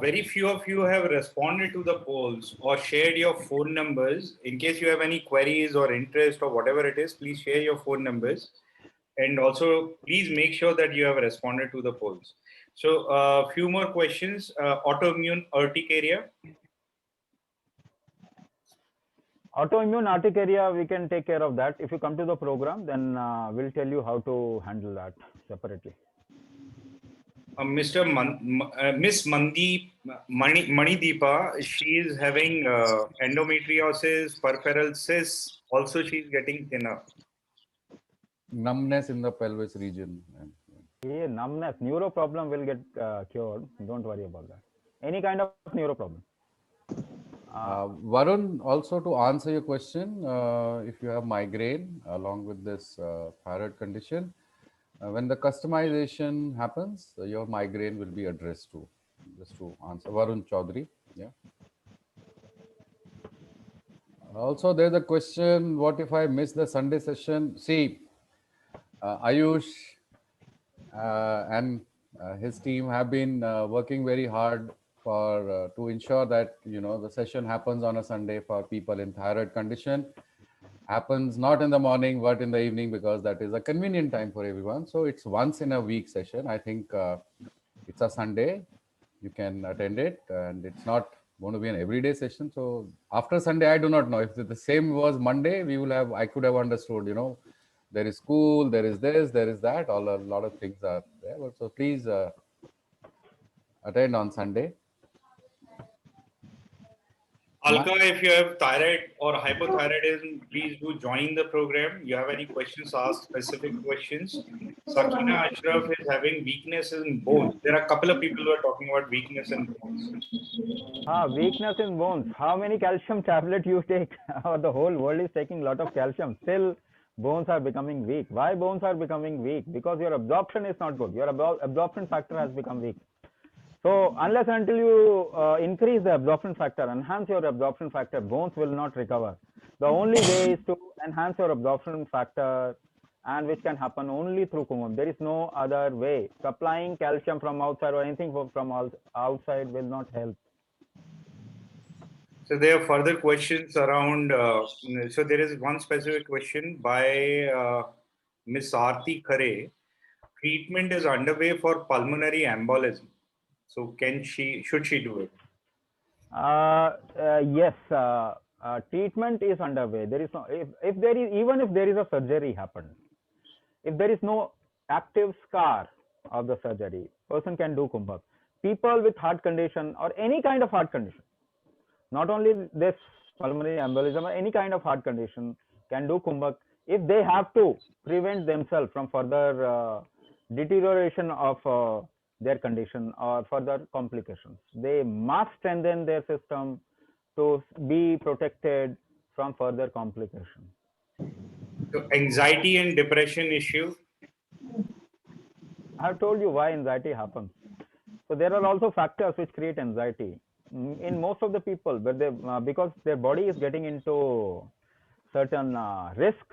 Speaker 5: very few of you have responded to the polls or shared your phone numbers. In case you have any queries or interest or whatever it is, please share your phone numbers. And also, please make sure that you have responded to the polls. So a few more questions. Autoimmune urticaria.
Speaker 8: Autoimmune urticaria, we can take care of that. If you come to the program, then we'll tell you how to handle that separately.
Speaker 5: Miss Manideepa, she is having endometriosis, peripheral cysts. Also, she is getting thinner.
Speaker 7: Numbness in the pelvis region.
Speaker 8: Yeah, numbness, neuro problem will get cured. Don't worry about that. Any kind of neuro problem.
Speaker 7: Varun, also to answer your question, if you have migraine along with this thyroid condition, when the customization happens, your migraine will be addressed to. Just to answer, Varun Chaudhary. Yeah. Also, there's a question: what if I miss the Sunday session? See, Ayush and his team have been working very hard for to ensure that the session happens on a Sunday for people in thyroid condition. Happens not in the morning but in the evening, because that is a convenient time for everyone. So it's once in a week session. I think it's a Sunday. You can attend it, and it's not going to be an everyday session. So after Sunday, I do not know. If the same was Monday, we will have, I could have understood, there is school, there is this, there is that, a lot of things are there. But so please attend on Sunday.
Speaker 5: Alka, if you have thyroid or hypothyroidism, please do join the program. You have any questions, ask specific questions. Sakina Ashraf is having weakness in bones. There are a couple of people who are talking about weakness in bones.
Speaker 8: Weakness in bones. How many calcium tablet you take? The whole world is taking a lot of calcium. Still, bones are becoming weak. Why bones are becoming weak? Because your absorption is not good. Your absorption factor has become weak. So unless until you increase the absorption factor, enhance your absorption factor, bones will not recover. The only way is to enhance your absorption factor, and which can happen only through Kumbhak. There is no other way. Supplying calcium from outside or anything from outside will not help.
Speaker 5: So there are further questions around. So there is one specific question by Ms. Aarti Khare. Treatment is underway for pulmonary embolism. So should she do it?
Speaker 8: Yes, treatment is underway. There is no, if there is, even if there is a surgery happened, if there is no active scar of the surgery, person can do Kumbhak. People with heart condition or any kind of heart condition, not only this pulmonary embolism or any kind of heart condition, can do Kumbhak if they have to prevent themselves from further deterioration of their condition or further complications. They must strengthen their system to be protected from further complications.
Speaker 5: So anxiety and depression issue.
Speaker 8: I have told you why anxiety happens. So there are also factors which create anxiety in most of the people, but because their body is getting into certain risk.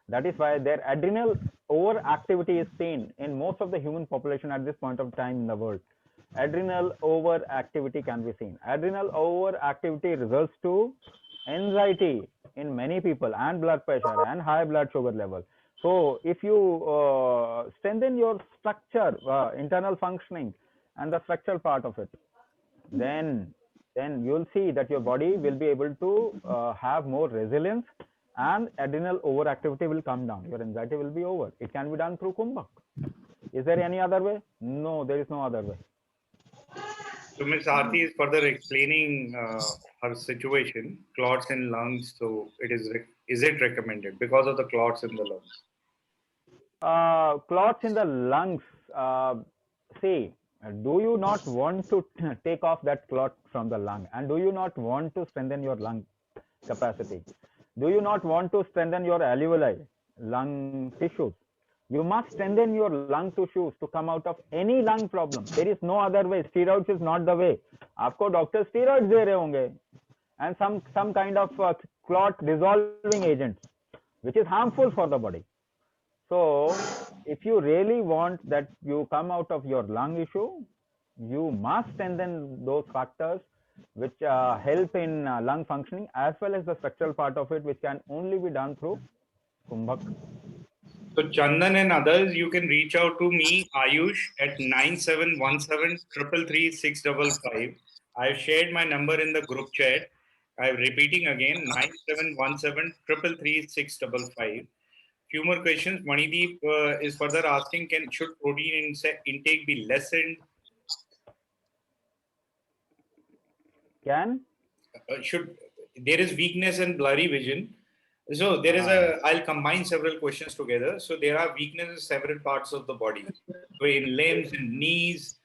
Speaker 8: That is why their adrenal overactivity is seen in most of the human population at this point of time in the world. Adrenal overactivity can be seen. Adrenal overactivity results to anxiety in many people and blood pressure and high blood sugar level. So if you strengthen your structure, internal functioning and the structural part of it, then you'll see that your body will be able to have more resilience and adrenal overactivity will come down. Your anxiety will be over. It can be done through Kumbhak. Is there any other way? No, there is no other way.
Speaker 5: So Ms. Aarti is further explaining her situation, clots in lungs. So is it recommended because of the clots in the lungs?
Speaker 8: Clots in the lungs. See, do you not want to take off that clot from the lung? And do you not want to strengthen your lung capacity? Do you not want to strengthen your alveoli, lung tissues? You must strengthen your lung tissues to come out of any lung problem. There is no other way. Steroids is not the way. आपको doctor steroids दे रहे होंगे and some kind of clot dissolving agents, which is harmful for the body. So if you really want that you come out of your lung issue, you must strengthen those factors which help in lung functioning, as well as the structural part of it, which can only be done through Kumbhak.
Speaker 5: So Chandan and others, you can reach out to me, Ayush, at 9717 333 655. I've shared my number in the group chat. I'm repeating again, 9717 333 655. Few more questions. Manideep is further asking, should protein intake be lessened? There is weakness and blurry vision. So there is I'll combine several questions together. So there are weaknesses in several parts of the body. So in limbs, in knees,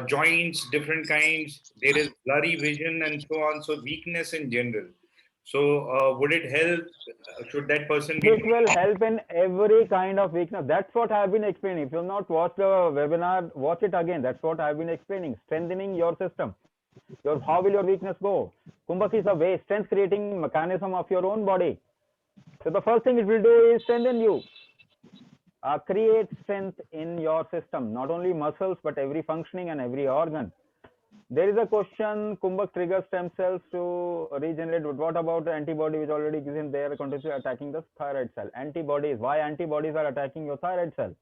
Speaker 5: joints, different kinds. There is blurry vision and so on. So weakness in general. So would it help? Should that person be?
Speaker 8: It will help in every kind of weakness. That's what I've been explaining. If you've not watched the webinar, watch it again. That's what I've been explaining. Strengthening your system. How will your weakness go? Kumbhak is a way, strength creating mechanism of your own body. So the first thing it will do is strengthen you. Create strength in your system, not only muscles, but every functioning and every organ. There is a question, Kumbhak triggers stem cells to regenerate, but what about the antibody which already is in there continuously attacking the thyroid cell? Antibodies, why antibodies are attacking your thyroid cell?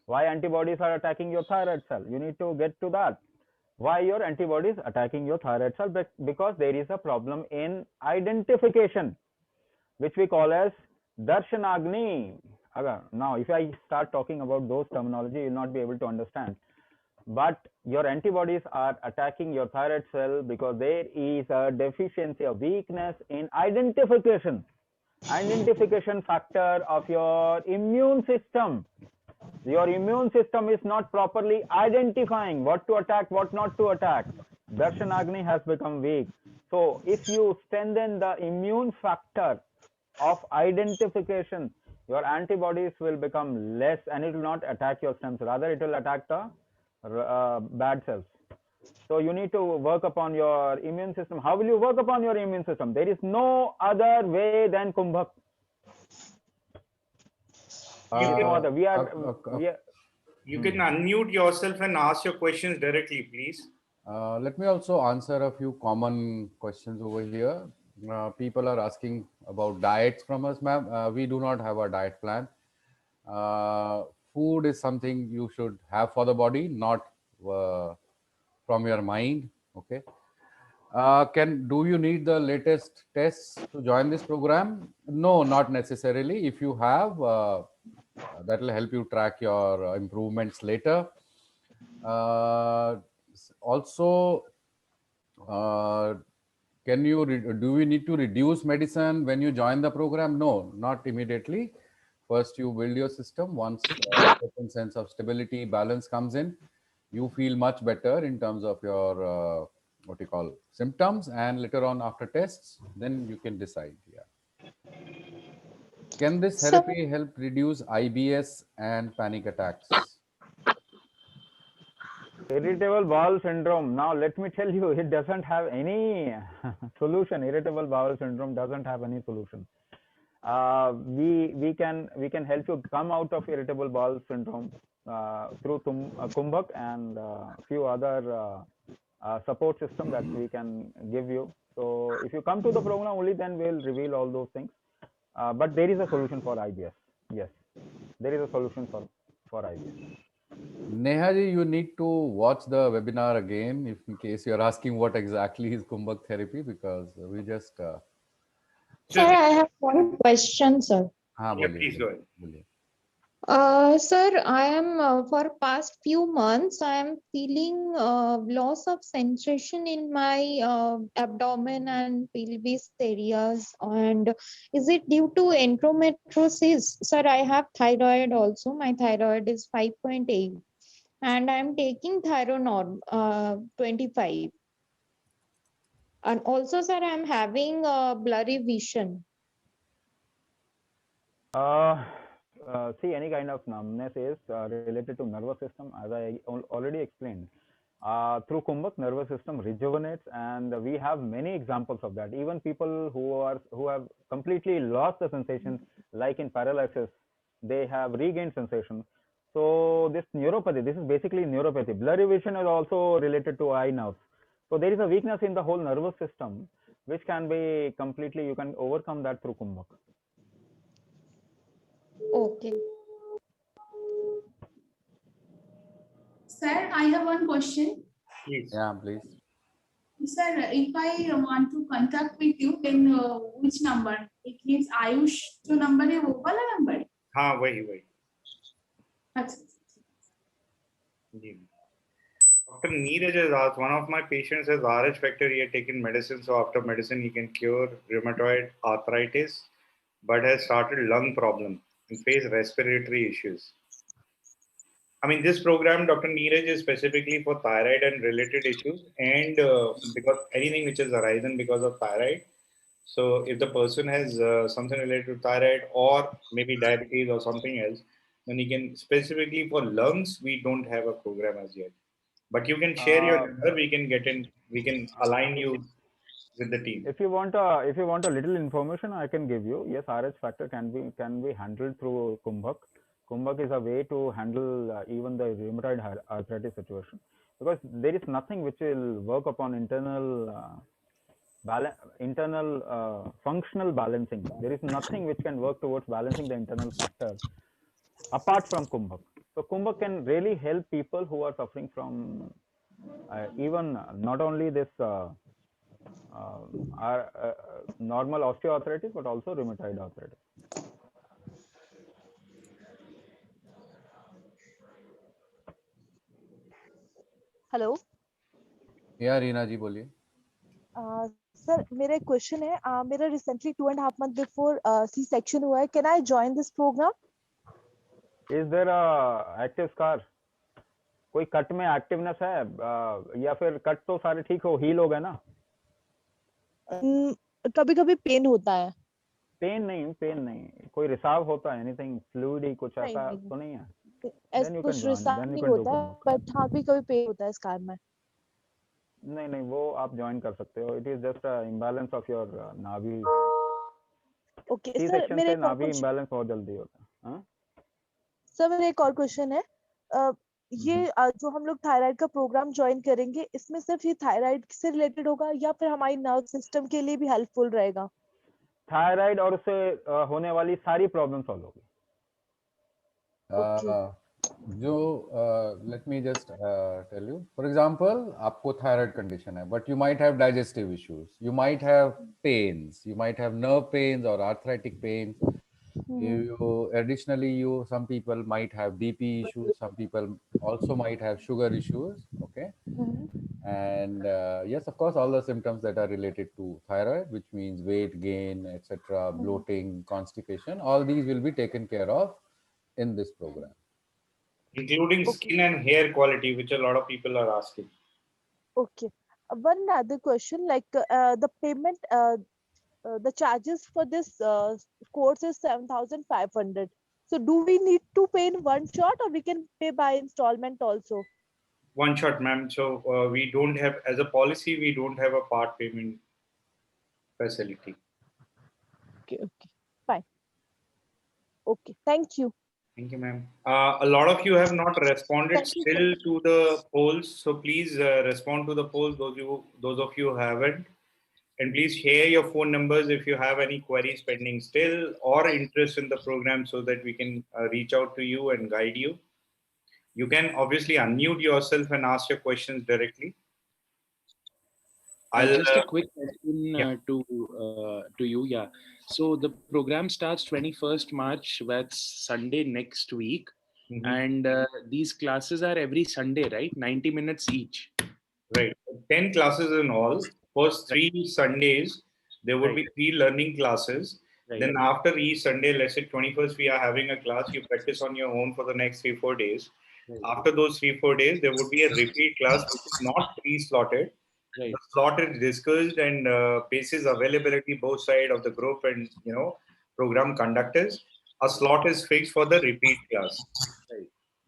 Speaker 8: Why antibodies are attacking your thyroid cell? You need to get to that. Why your antibodies attacking your thyroid cell? Because there is a problem in identification, which we call as Darshanagni. Now, if I start talking about those terminology, you will not be able to understand. But your antibodies are attacking your thyroid cell because there is a deficiency, a weakness in identification factor of your immune system. Your immune system is not properly identifying what to attack, what not to attack. Darshanagni has become weak. So if you strengthen the immune factor of identification, your antibodies will become less and it will not attack your stem cells. Rather, it will attack the bad cells. So you need to work upon your immune system. How will you work upon your immune system? There is no other way than Kumbhak.
Speaker 5: You can unmute yourself and ask your questions directly, please.
Speaker 12: Let me also answer a few common questions over here. People are asking about diets from us, ma'am. We do not have a diet plan. Food is something you should have for the body, not from your mind. Okay. Do you need the latest tests to join this program? No, not necessarily. If you have, that will help you track your improvements later. Also, do we need to reduce medicine when you join the program? No, not immediately. First, you build your system. Once a certain sense of stability, balance comes in, you feel much better in terms of your what you call symptoms, and later on after tests, then you can decide. Yeah. Can this therapy help reduce IBS and panic attacks?
Speaker 8: Irritable bowel syndrome. Now, let me tell you, it doesn't have any solution. Irritable bowel syndrome doesn't have any solution. We can help you come out of irritable bowel syndrome through Kumbhak and few other support system that we can give you. So if you come to the program only, then we'll reveal all those things. But there is a solution for IBS. Yes, there is a solution for IBS.
Speaker 12: Nehaji, you need to watch the webinar again if in case you're asking what exactly is Kumbhak therapy, because we just...
Speaker 13: Sir, I have one question, sir.
Speaker 5: Please go ahead.
Speaker 13: Sir, I am for past few months, I am feeling loss of sensation in my abdomen and pelvis areas. And is it due to endometriosis? Sir, I have thyroid also. My thyroid is 5.8 and I am taking Thyronorm 25. And also, sir, I am having blurry vision.
Speaker 8: See, any kind of numbness is related to nervous system, as I already explained. Through Kumbhak, nervous system rejuvenates, and we have many examples of that. Even people who have completely lost the sensation, like in paralysis, they have regained sensation. So this neuropathy, this is basically neuropathy. Blurry vision is also related to eye nerves. So there is a weakness in the whole nervous system, which can be completely, you can overcome that through Kumbhak.
Speaker 13: Okay.
Speaker 9: Sir, I have one question.
Speaker 5: Please.
Speaker 12: Yeah, please.
Speaker 9: Sir, if I want to contact with you, then which number? It means Ayush जो number है वो वाला number है?
Speaker 5: हाँ वही.
Speaker 9: अच्छा.
Speaker 5: Dr. Neeraj has asked, one of my patients has RH factor. He had taken medicine, so after medicine he can cure rheumatoid arthritis, but has started lung problem and face respiratory issues. I mean, this program, Dr. Neeraj, is specifically for thyroid and related issues, and because anything which has arisen because of thyroid. So if the person has something related to thyroid or maybe diabetes or something else, then he can specifically for lungs. We don't have a program as yet, but you can share your number. We can align you with the team.
Speaker 8: If you want a little information, I can give you. Yes, RH factor can be handled through Kumbhak. Kumbhak is a way to handle even the rheumatoid arthritis situation, because there is nothing which will work upon internal functional balancing. There is nothing which can work towards balancing the internal factors apart from Kumbhak. So Kumbhak can really help people who are suffering from Even not only this normal osteoarthritis, but also rheumatoid arthritis.
Speaker 14: Hello
Speaker 12: या रीना जी बोलिए.
Speaker 14: Sir मेरा एक question है मेरा recently 2.5 month before C section हुआ है can I join this program
Speaker 8: Is there a active scar? कोई cut में एक्टिवनेस है या फिर कट तो सारे ठीक हो हील हो गए ना?
Speaker 14: कभी कभी पेन होता है.
Speaker 8: पेन नहीं कोई रिसाव होता है एनीथिंग फ्लूइडी कुछ ऐसा तो नहीं है?
Speaker 14: ऐसा कुछ रिसाव नहीं होता बट हाँ भी कभी पेन होता है स्कार में.
Speaker 8: नहीं वो आप ज्वाइन कर सकते हो. It is just imbalance of your नाभि.
Speaker 14: ओके
Speaker 8: सी
Speaker 14: सर
Speaker 8: सेक्शन
Speaker 14: मेरे
Speaker 8: से नाभि इम्बैलेंस बहुत जल्दी होता है. हाँ
Speaker 14: सर मेरा एक और क्वेश्चन है ये जो हम लोग थायराइड का प्रोग्राम ज्वाइन करेंगे इसमें सिर्फ ये थायराइड से रिलेटेड होगा या फिर हमारी नर्व सिस्टम के लिए भी हेल्पफुल रहेगा?
Speaker 8: थायराइड और उससे होने वाली सारी प्रॉब्लम सॉल्व होगी.
Speaker 12: जो let me just tell you for example आपको थायराइड कंडीशन है but you might have digestive issues, you might have pains, you might have nerve pains or arthritic pains. Additionally some people might have BP issues, some people also might have sugar issues. Okay. And yes, of course, all the symptoms that are related to thyroid, which means weight gain, etc., bloating, constipation, all these will be taken care of in this program,
Speaker 5: including skin and hair quality, which a lot of people are asking.
Speaker 14: Okay. One other question, like the payment, the charges for this course is 7,500. So do we need to pay in one shot or we can pay by installment also?
Speaker 5: One shot, ma'am. So we don't have, as a policy, we don't have a part payment facility.
Speaker 14: Okay, fine. Okay, thank you.
Speaker 5: Thank you, ma'am. A lot of you have not responded still to the polls, so please respond to the polls. Those of you who haven't, and please share your phone numbers if you have any queries pending still or interest in the program, so that we can reach out to you and guide you. You can obviously unmute yourself and ask your questions directly.
Speaker 10: Just a quick question to you. Yeah. So the program starts 21st March. That's Sunday next week. And these classes are every Sunday, right? 90 minutes each.
Speaker 5: Right. 10 classes in all. First 3 Sundays, there would be 3 learning classes. Then after each Sunday, let's say 21st, we are having a class. You practice on your own for the next 3-4 days. After those 3-4 days, there would be a repeat class, which is not pre-slotted. The slot is discussed and basis availability both side of the group and program conductors. A slot is fixed for the repeat class.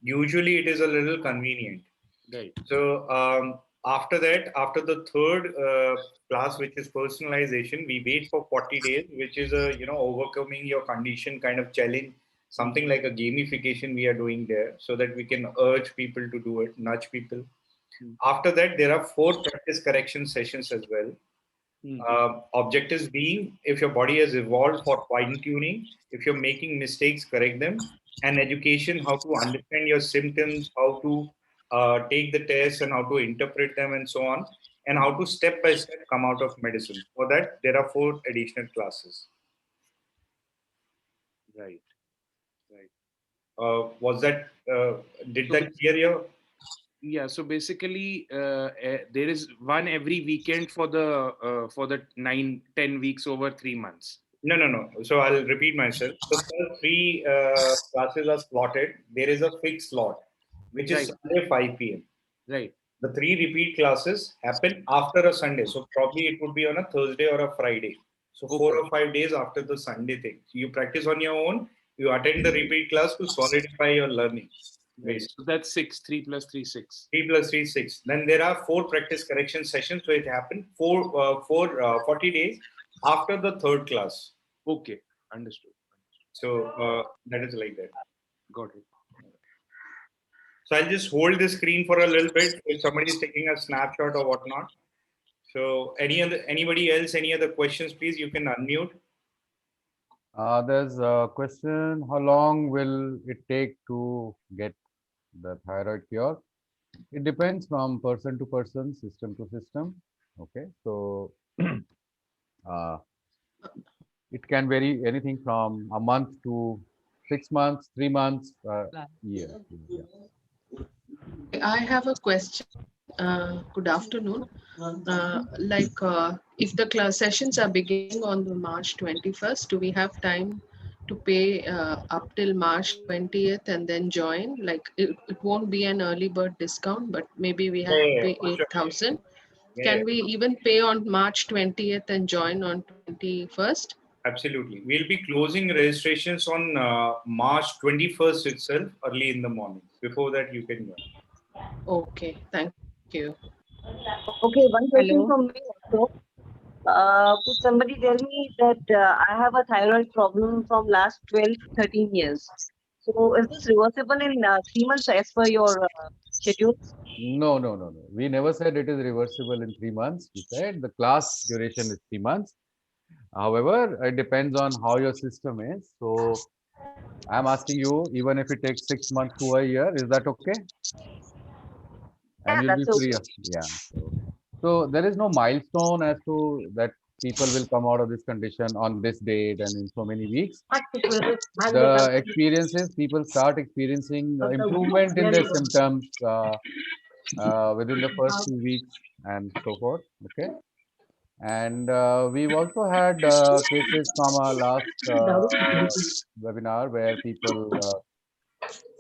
Speaker 5: Usually, it is a little convenient. So after that, after the third class, which is personalization, we wait for 40 days, which is a overcoming your condition kind of challenge, something like a gamification we are doing there, so that we can urge people to do it, nudge people. After that, there are 4 practice correction sessions as well. Objectives being, if your body has evolved for fine tuning, if you're making mistakes, correct them, and education, how to understand your symptoms, how to take the tests and how to interpret them and so on, and how to step by step come out of medicine. For that, there are 4 additional classes.
Speaker 10: Right.
Speaker 5: Was that, did that clear you?
Speaker 10: Yeah, so basically there is one every weekend for the 9-10 weeks over 3 months.
Speaker 5: No. So I'll repeat myself. The first 3 classes are slotted. There is a fixed slot, which is Sunday 5 p.m.
Speaker 10: Right.
Speaker 5: The 3 repeat classes happen after a Sunday. So probably it would be on a Thursday or a Friday. So 4 or 5 days after the Sunday thing. So you practice on your own. You attend the repeat class to solidify your learning.
Speaker 10: Right. So that's 6. 3 plus 3, 6.
Speaker 5: 3 plus 3, 6. Then there are 4 practice correction sessions. So it happened 40 days after the third class.
Speaker 10: Okay, understood.
Speaker 5: So that is like that.
Speaker 10: Got it.
Speaker 5: So I'll just hold the screen for a little bit if somebody is taking a snapshot or whatnot. So anybody else, any other questions, please, you can unmute.
Speaker 12: There's a question, how long will it take to get the thyroid cure? It depends from person to person, system to system. Okay, so it can vary anything from a month to 6 months, 3 months, year. Yeah.
Speaker 15: I have a question. Good afternoon. If the class sessions are beginning on the March 21st, do we have time to pay up till March 20th and then join? Like it won't be an early bird discount, but maybe we have to pay 8,000. Can we even pay on March 20th and join on 21st?
Speaker 5: Absolutely. We'll be closing registrations on March 21st itself, early in the morning. Before that, you can join.
Speaker 15: Okay, thank you.
Speaker 16: Okay, one question
Speaker 15: Hello.
Speaker 16: from me also. Could somebody tell me that I have a thyroid problem from last 12, 13 years. So is this reversible in 3 months as per your schedule?
Speaker 12: No. We never said it is reversible in 3 months. We said the class duration is 3 months. However, it depends on how your system is. So I'm asking you, even if it takes 6 months to a year, is that okay? And you'll be free. Yeah. So there is no milestone as to that people will come out of this condition on this date and in so many weeks. The experiences, people start experiencing improvement in their symptoms within the first 2 weeks and so forth. Okay. And we've also had cases from our last webinar where people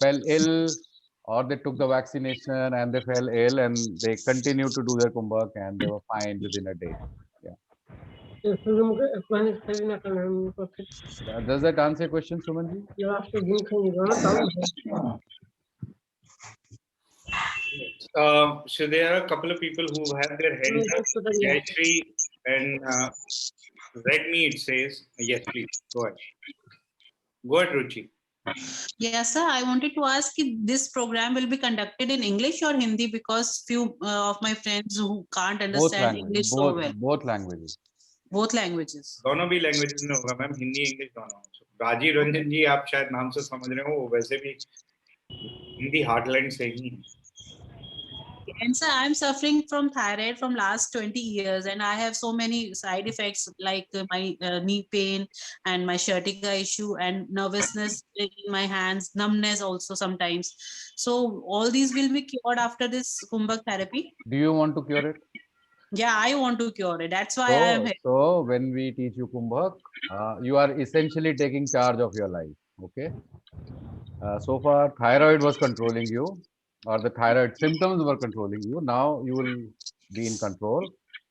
Speaker 12: fell ill or they took the vaccination and they fell ill and they continued to do their Kumbhak and they were fine within a day. Yeah. Does that answer your question, Sumanji?
Speaker 5: So there are a couple of people who have their hands up. Jayashree and Redmi, it says. Yes, please. Go ahead. Go ahead, Ruchi.
Speaker 17: Yes, sir. I wanted to ask if this program will be conducted in English or Hindi because few of my friends who can't understand English so well.
Speaker 12: Both languages.
Speaker 17: Both languages.
Speaker 5: दोनों भी languages में होगा ma'am, Hindi English दोनों. राजीव रंजन जी आप शायद नाम से समझ रहे हो, वो वैसे भी हिंदी हार्टलैंड से ही हैं.
Speaker 17: And sir, I'm suffering from thyroid from last 20 years and I have so many side effects like my knee pain and my sciatica issue and nervousness in my hands, numbness also sometimes. So all these will be cured after this Kumbhak therapy?
Speaker 12: Do you want to cure it?
Speaker 17: Yeah, I want to cure it. That's why I am here.
Speaker 12: So when we teach you Kumbhak, you are essentially taking charge of your life. Okay. So far, thyroid was controlling you, or the thyroid symptoms were controlling you. Now you will be in control.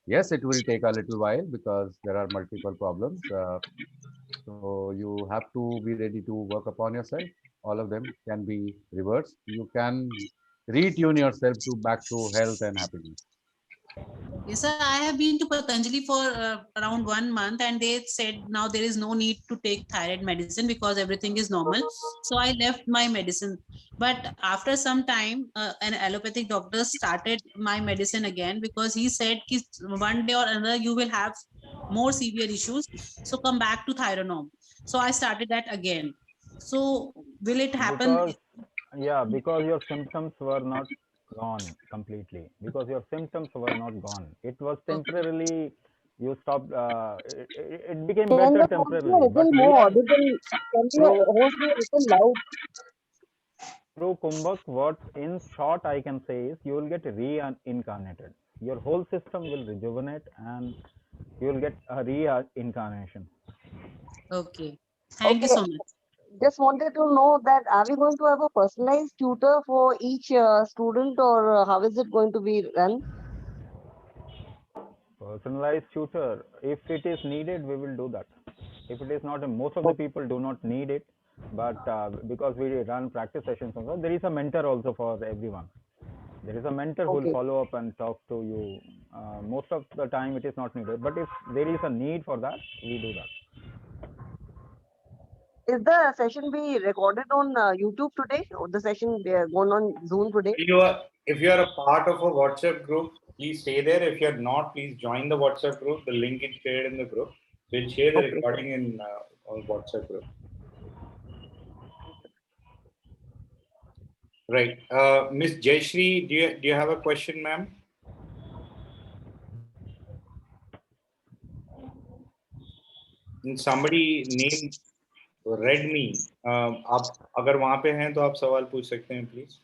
Speaker 12: Yes, it will take a little while because there are multiple problems. So you have to be ready to work upon yourself. All of them can be reversed. You can retune yourself back to health and happiness.
Speaker 17: Yes, sir. I have been to Patanjali for around 1 month and they said now there is no need to take thyroid medicine because everything is normal. So I left my medicine. But after some time, an allopathic doctor started my medicine again because he said one day or another you will have more severe issues. So come back to Thyronorm. So I started that again. So will it happen?
Speaker 8: Because your symptoms were not gone completely, because your symptoms were not gone. It was temporarily, you stopped, it became better temporarily. But through Kumbhak, what in short I can say is you will get reincarnated. Your whole system will rejuvenate and you will get a reincarnation.
Speaker 17: Okay. Thank you so much.
Speaker 16: Just wanted to know that are we going to have a personalized tutor for each student or how is it going to be run?
Speaker 8: Personalized tutor, if it is needed, we will do that. If it is not, most of the people do not need it, but because we run practice sessions also, there is a mentor also for everyone. There is a mentor who will follow up and talk to you. Most of the time it is not needed, but if there is a need for that, we do that.
Speaker 16: Is the session be recorded on YouTube today or the session going on Zoom today?
Speaker 5: If you are a part of a WhatsApp group, please stay there. If you are not, please join the WhatsApp group. The link is shared in the group. We'll share the recording in our WhatsApp group. Right. Miss Jayashree, do you have a question, ma'am? Somebody named Redmi. आप अगर वहाँ पे हैं तो आप सवाल पूछ सकते हैं, please.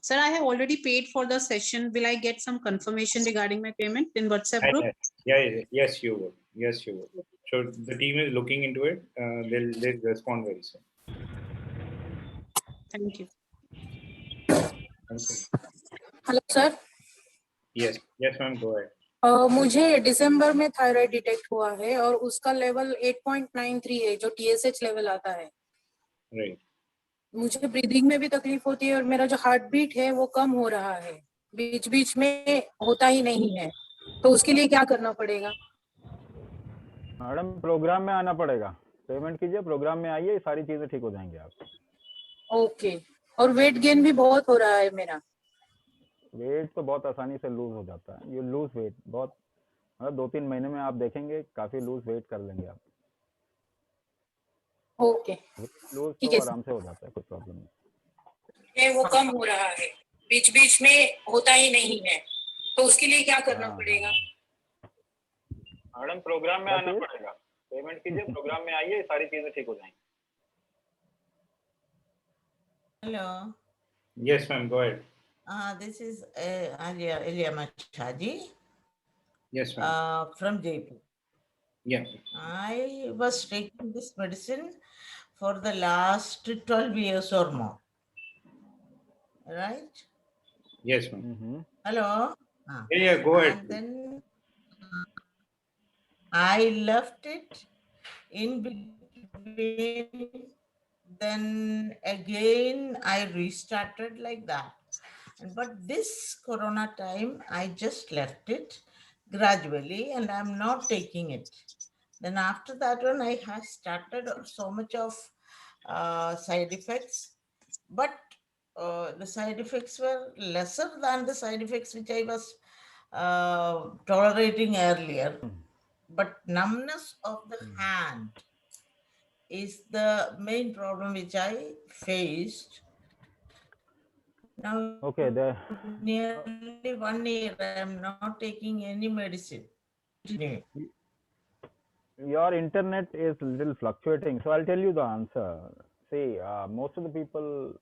Speaker 17: Sir, I have already paid for the session. Will I get some confirmation regarding my payment in WhatsApp group?
Speaker 5: Yes, you will. Yes, you will. So the team is looking into it. They'll respond very soon.
Speaker 17: Thank you.
Speaker 5: Okay.
Speaker 18: Hello sir,
Speaker 5: Yes, ma'am. Go ahead.
Speaker 18: मुझे दिसंबर में thyroid detect हुआ है और उसका level 8.93 है जो TSH level आता है।
Speaker 5: Right.
Speaker 18: मुझे ब्रीदिंग में भी तकलीफ होती है और मेरा जो हार्ट बीट है वो कम हो रहा है, बीच बीच में होता ही नहीं है, तो उसके लिए क्या करना पड़ेगा?
Speaker 8: मैडम प्रोग्राम में आना पड़ेगा, पेमेंट कीजिए, प्रोग्राम में आइए, सारी चीजें ठीक हो जाएंगी आप।
Speaker 18: ओके। और वेट गेन भी बहुत हो रहा है मेरा।
Speaker 8: वेट तो बहुत आसानी से लूज हो जाता है, यू लूज वेट बहुत, मतलब 2-3 महीने में आप देखेंगे काफी लूज वेट कर लेंगे आप।
Speaker 18: ओके,
Speaker 8: लूज
Speaker 18: ठीक
Speaker 8: तो
Speaker 18: है
Speaker 8: आराम से हो जाता है, कोई प्रॉब्लम नहीं।
Speaker 18: है, वो कम हो रहा है, बीच बीच में होता ही नहीं है, तो उसके लिए क्या करना पड़ेगा?
Speaker 8: मैडम प्रोग्राम में आना पड़ेगा, पेमेंट कीजिए, प्रोग्राम में आइए, सारी चीजें ठीक हो जाएंगी।
Speaker 19: Hello.
Speaker 5: Yes, ma'am. Go ahead.
Speaker 19: This is Alia Machaji.
Speaker 5: Yes, ma'am.
Speaker 19: From Jaipur.
Speaker 5: Yeah.
Speaker 19: I was taking this medicine for the last 12 years or more. Right?
Speaker 5: Yes, ma'am.
Speaker 19: Hello.
Speaker 5: Yeah, go ahead.
Speaker 19: And then I left it in between. Then again, I restarted like that. But this Corona time, I just left it gradually and I'm not taking it. Then after that one, I have started so much of side effects, but the side effects were lesser than the side effects which I was tolerating earlier. But numbness of the hand is the main problem which I faced. Now,
Speaker 8: Okay,
Speaker 19: nearly 1 year, I am not taking any medicine.
Speaker 8: Your internet is little fluctuating, so I'll tell you the answer. See, most of the people,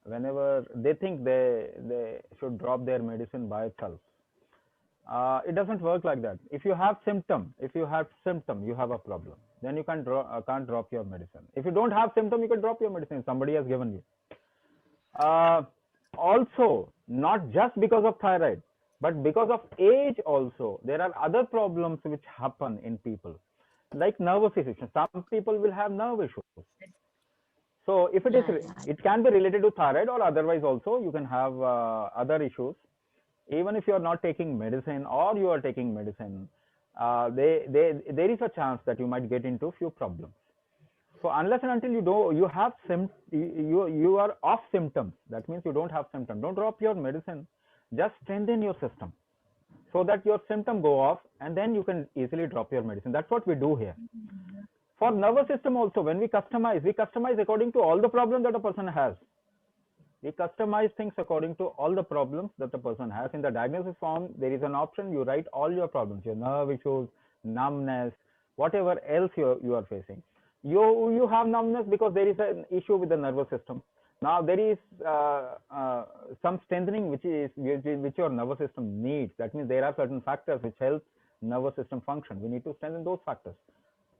Speaker 8: whenever they think they should drop their medicine by itself, it doesn't work like that. If you have symptom, you have a problem, then you can't drop your medicine. If you don't have symptom, you can drop your medicine. Somebody has given you. Also, not just because of thyroid, but because of age also, there are other problems which happen in people, like nervous system. Some people will have nerve issues. So if it is, it can be related to thyroid, or otherwise also you can have other issues. Even if you are not taking medicine or you are taking medicine, there is a chance that you might get into few problems. So unless and until you are off symptoms, that means you don't have symptoms, don't drop your medicine. Just strengthen your system so that your symptom go off, and then you can easily drop your medicine. That's what we do here. For nervous system also, when we customize according to all the problems that a person has. We customize things according to all the problems that the person has. In the diagnosis form, there is an option, you write all your problems, your nerve issues, numbness, whatever else you are facing. You have numbness because there is an issue with the nervous system. Now there is some strengthening which your nervous system needs. That means there are certain factors which help nervous system function. We need to strengthen those factors.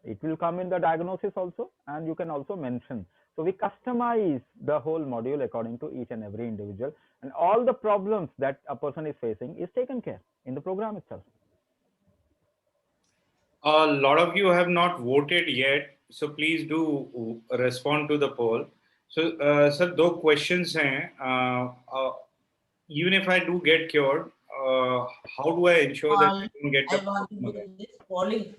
Speaker 8: It will come in the diagnosis also, and you can also mention. So we customize the whole module according to each and every individual, and all the problems that a person is facing is taken care in the program itself.
Speaker 5: A lot of you have not voted yet, so please do respond to the poll. So, sir, 2 questions hain. Even if I do get cured, how do I ensure that I don't get
Speaker 19: polling?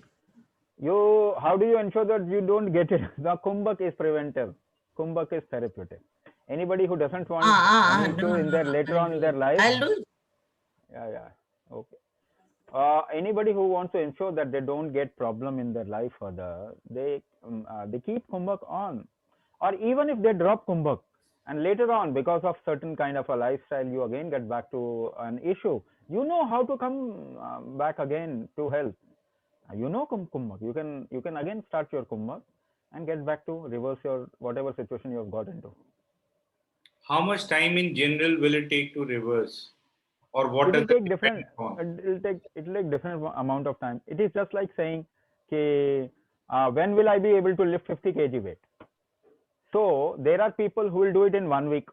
Speaker 8: How do you ensure that you don't get it? The Kumbhak is preventive. Kumbhak is therapeutic. Anybody who doesn't want an issue later on in their life,
Speaker 19: I'll do it.
Speaker 8: Yeah. Okay. anybody who wants to ensure that they don't get problem in their life further, they keep Kumbhak on, or even if they drop Kumbhak and later on because of certain kind of a lifestyle you again get back to an issue, you know how to come back again to health. You know Kumbhak, you can again start your Kumbhak and get back to reverse your whatever situation you have got into.
Speaker 5: How much time in general will it take to reverse? Or what
Speaker 8: It will
Speaker 5: does
Speaker 8: take
Speaker 5: it
Speaker 8: different.
Speaker 5: depend on?
Speaker 8: It will take different amount of time. It is just like saying, okay, when will I be able to lift 50 kg weight? So there are people who will do it in 1 week.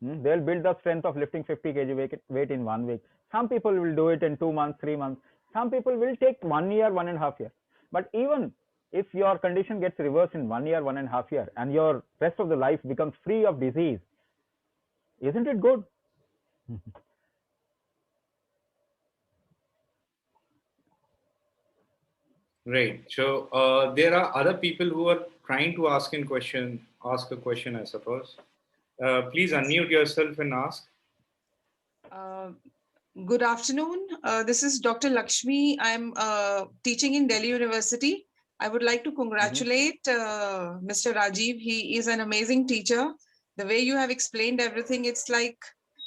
Speaker 8: They'll build the strength of lifting 50 kg weight in 1 week. Some people will do it in 2 months, 3 months. Some people will take 1 year, 1.5 years. But even if your condition gets reversed in 1 year, 1.5 year, and your rest of the life becomes free of disease, isn't it good?
Speaker 5: Right. So there are other people who are trying to ask a question, I suppose. Please unmute yourself and ask.
Speaker 20: Good afternoon. This is Dr. Lakshmi. I'm teaching in Delhi University. I would like to congratulate Mr. Rajiv. He is an amazing teacher. The way you have explained everything, it's like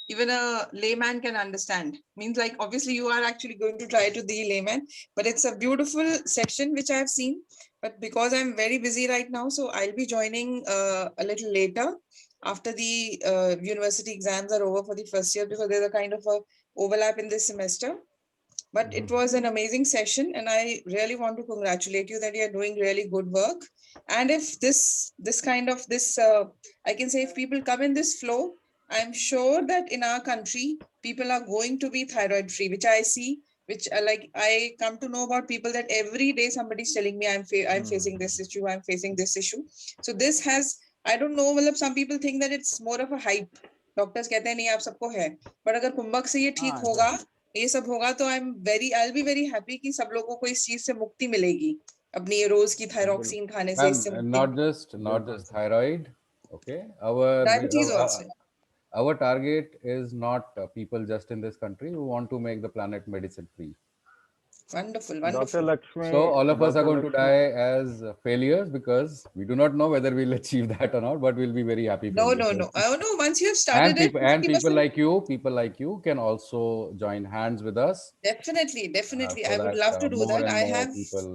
Speaker 20: even a layman can understand. Means like obviously you are actually going to try to be layman, but it's a beautiful session which I have seen. But because I'm very busy right now, so I'll be joining a little later after the university exams are over for the first year, because there's a kind of a overlap in this semester. But it was an amazing session, and I really want to congratulate you that you're doing really good work. And if this kind of I can say if people come in this flow, I'm sure that in our country, people are going to be thyroid free, which I see, which like I come to know about people that every day somebody's telling me I'm facing this issue, I'm facing this issue. So this has, I don't know, मतलब some people think that it's more of a hype. Doctors कहते हैं नहीं आप सबको है, but अगर कुंभक से ये ठीक होगा, ये सब होगा, तो I'll be very happy कि सब लोगों को इस चीज से मुक्ति मिलेगी, अपनी ये रोज की थायरोक्सिन खाने से इससे मुक्ति.
Speaker 12: Not just thyroid, okay. Our target is not people just in this country who want to make the planet medicine free.
Speaker 20: Wonderful,
Speaker 8: Dr. Lakshmi.
Speaker 12: So all of us are going to die as failures because we do not know whether we'll achieve that or not, but we'll be very happy.
Speaker 20: No. Oh no, once you have started
Speaker 12: and people like you can also join hands with us.
Speaker 20: Definitely. I would love to do that. I have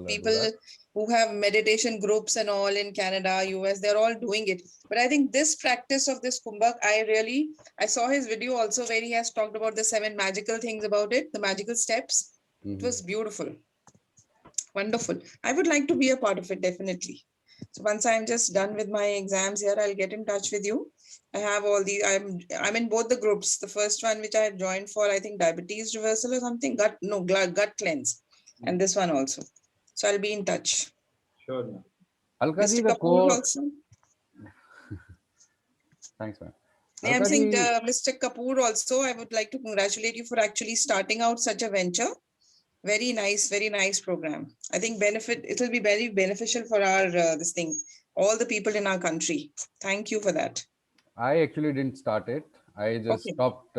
Speaker 20: people who have meditation groups and all in Canada, US, they're all doing it. But I think this practice of this Kumbhak, I saw his video also where he has talked about the 7 magical things about it, the magical steps. It was beautiful. Wonderful. I would like to be a part of it, definitely. So once I'm just done with my exams here, I'll get in touch with you. I have all the, I'm in both the groups. The first one, which I have joined for, I think diabetes reversal or something, gut cleanse. And this one also. So I'll be in touch.
Speaker 5: Sure.
Speaker 12: Alkaji,
Speaker 20: Mr. Kapoor also.
Speaker 12: Thanks, man.
Speaker 20: I'm saying Mr. Kapoor also, I would like to congratulate you for actually starting out such a venture. Very nice program. I think it will be very beneficial for our all the people in our country. Thank you for that.
Speaker 12: I actually didn't start it. I just stopped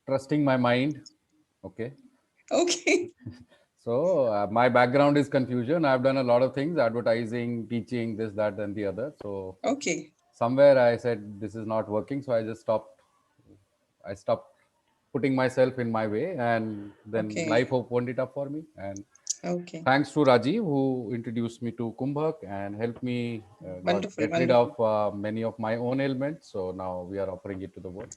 Speaker 12: trusting my mind. Okay. So my background is confusion. I've done a lot of things, advertising, teaching, this, that, and the other. So somewhere I said this is not working. So I just stopped. I stopped putting myself in my way, and then life opened it up for me. And thanks to Rajiv, who introduced me to Kumbhak and helped me get rid of many of my own ailments. So now we are offering it to the world.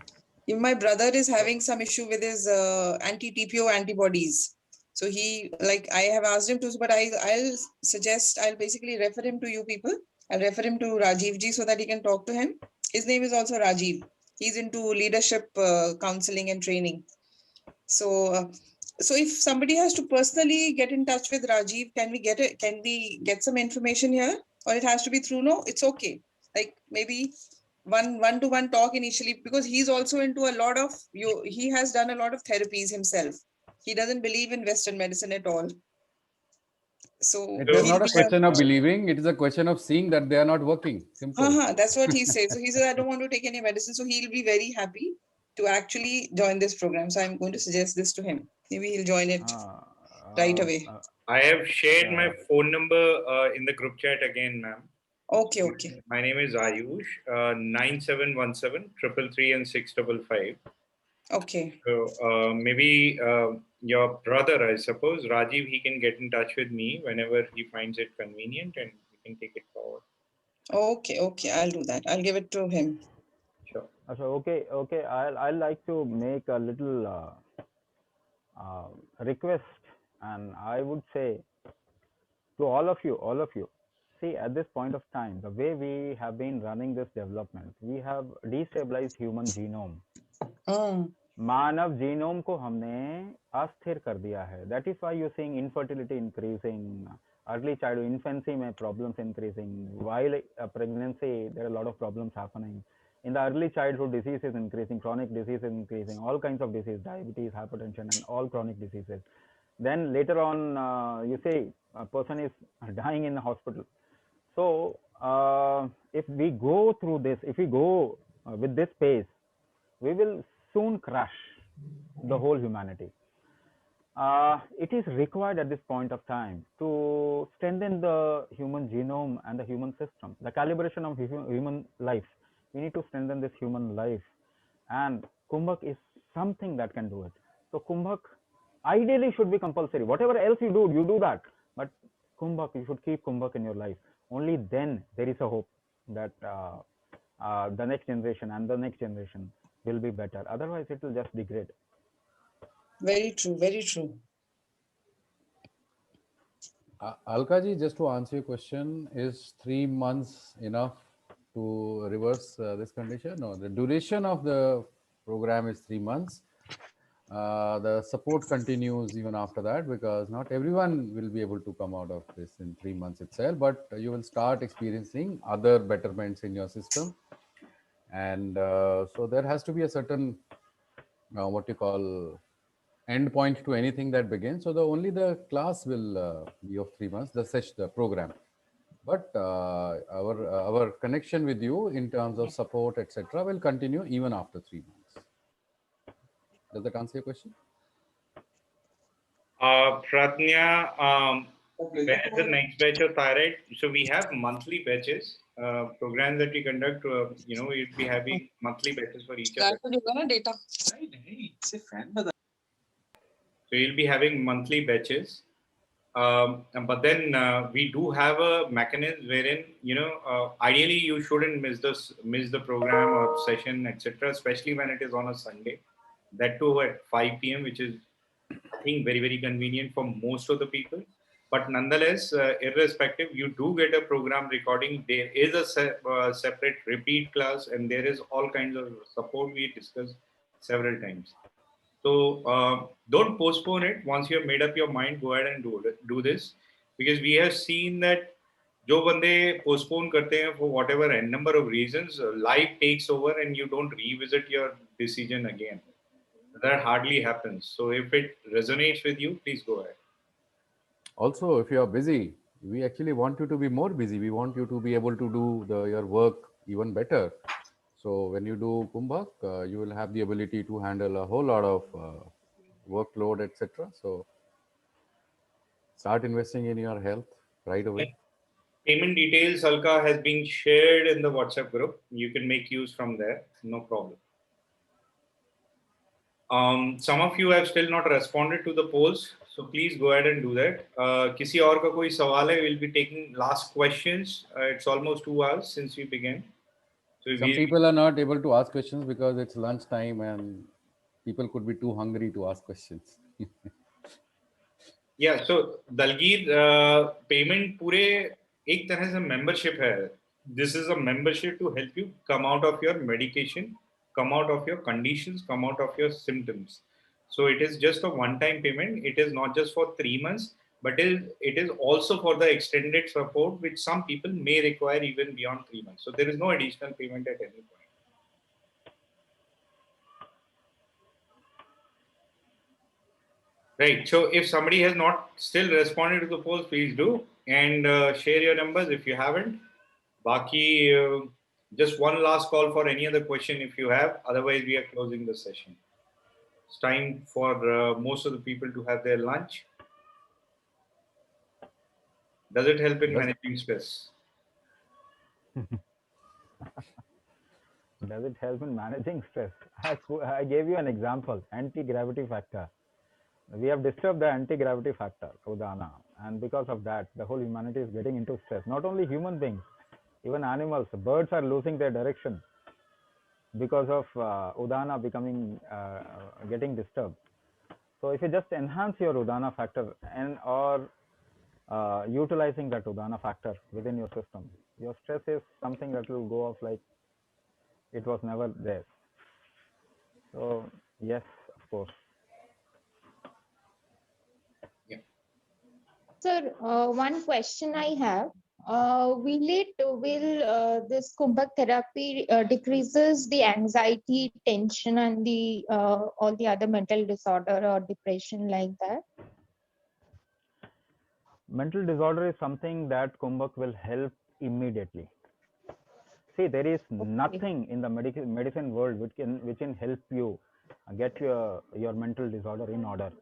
Speaker 20: My brother is having some issue with his anti-TPO antibodies. So I have asked him to, but I'll basically refer him to you people. I'll refer him to Rajiv ji so that he can talk to him. His name is also Rajiv. He's into leadership counseling and training. So if somebody has to personally get in touch with Rajiv, can we get some information here, or it has to be through? No, it's okay. Like maybe one-to-one talk initially, because he's also into a lot of he has done a lot of therapies himself. He doesn't believe in Western medicine at all. So
Speaker 12: it is not a question of believing, it is a question of seeing that they are not working. Simple.
Speaker 20: That's what he says. So he says, I don't want to take any medicine. So he'll be very happy
Speaker 21: to actually join this program. So I'm going to suggest this to him. Maybe he'll join it right away.
Speaker 5: I have shared my phone number in the group chat again, ma'am.
Speaker 21: Okay, okay.
Speaker 5: My name is Ayush, 9717 333 and 655.
Speaker 21: Okay.
Speaker 5: So maybe your brother, I suppose, Rajiv, he can get in touch with me whenever he finds it convenient and we can take it forward.
Speaker 21: Okay, okay. I'll do that. I'll give it to him.
Speaker 5: Sure.
Speaker 8: So okay. I'll like to make a little request, and I would say to all of you, see, at this point of time, the way we have been running this development, we have destabilized human genome. Manav genome को हमने अस्थिर कर दिया है. That is why you're seeing infertility increasing, early childhood infancy में problems increasing, while pregnancy there are a lot of problems happening. In the early childhood, disease is increasing, chronic disease is increasing, all kinds of disease, diabetes, hypertension, and all chronic diseases. Then later on, you say a person is dying in the hospital. So if we go through this, if we go with this pace, we will soon crush the whole humanity. It is required at this point of time to strengthen the human genome and the human system, the calibration of human life. We need to strengthen this human life, and Kumbhak is something that can do it. So Kumbhak ideally should be compulsory. Whatever else you do that. But Kumbhak, you should keep Kumbhak in your life. Only then there is a hope that the next generation and the next generation will be better. Otherwise, it will just degrade.
Speaker 21: Very true. Very true.
Speaker 12: Alka ji, just to answer your question, is 3 months enough to reverse this condition? No, the duration of the program is 3 months. The support continues even after that, because not everyone will be able to come out of this in 3 months itself, but you will start experiencing other betterments in your system. And so there has to be a certain, what you call, end point to anything that begins. So only the class will be of 3 months, the program. But our connection with you in terms of support, etc., will continue even after 3 months. Does that answer your question?
Speaker 5: Pratnya, when is the next batch of thyroid? So we have monthly batches, programs that we conduct. We'll be having monthly batches for each other. So you'll be having monthly batches. But then we do have a mechanism wherein, ideally you shouldn't miss the program or session, etc., especially when it is on a Sunday. That too at 5 p.m., which is, I think, very, very convenient for most of the people. But nonetheless, irrespective, you do get a program recording. There is a separate repeat class, and there is all kinds of support we discussed several times. So don't postpone it. Once you have made up your mind, go ahead and do this, because we have seen that जो बंदे postpone करते हैं for whatever n number of reasons, life takes over and you don't revisit your decision again. That hardly happens. So if it resonates with you, please go ahead.
Speaker 12: Also, if you are busy, we actually want you to be more busy. We want you to be able to do your work even better. So when you do Kumbhak, you will have the ability to handle a whole lot of workload, etc. So start investing in your health right away.
Speaker 5: Payment details, Alka, has been shared in the WhatsApp group. You can make use from there. No problem. Some of you have still not responded to the polls, so please go ahead and do that. किसी और का कोई सवाल है? We'll be taking last questions. It's almost 2 hours since we began. So
Speaker 12: some people are not able to ask questions because it's lunch time and people could be too hungry to ask questions.
Speaker 5: Yeah, so Dalgir, payment पूरे एक तरह से membership है. This is a membership to help you come out of your medication, come out of your conditions, come out of your symptoms. So it is just a one-time payment. It is not just for 3 months, but it is also for the extended support, which some people may require even beyond 3 months. So there is no additional payment at any point. Right. So if somebody has not still responded to the post, please do, and share your numbers if you haven't. Baki, Just one last call for any other question if you have. Otherwise, we are closing the session. It's time for most of the people to have their lunch. Does it help in managing stress?
Speaker 8: Does it help in managing stress? I gave you an example, anti-gravity factor. We have disturbed the anti-gravity factor, Udana, and because of that, the whole humanity is getting into stress. Not only human beings, even animals, birds are losing their direction because of Udana getting disturbed. So if you just enhance your Udana factor and or utilizing that Udana factor within your system, your stress is something that will go off like it was never there. So yes, of course.
Speaker 13: Sir, one question I have. Will this Kumbhak therapy decreases the anxiety, tension, and the all the other mental disorder or depression like that?
Speaker 8: Mental disorder is something that Kumbhak will help immediately. See, there is nothing in the medicine world which can help you get your mental disorder in order.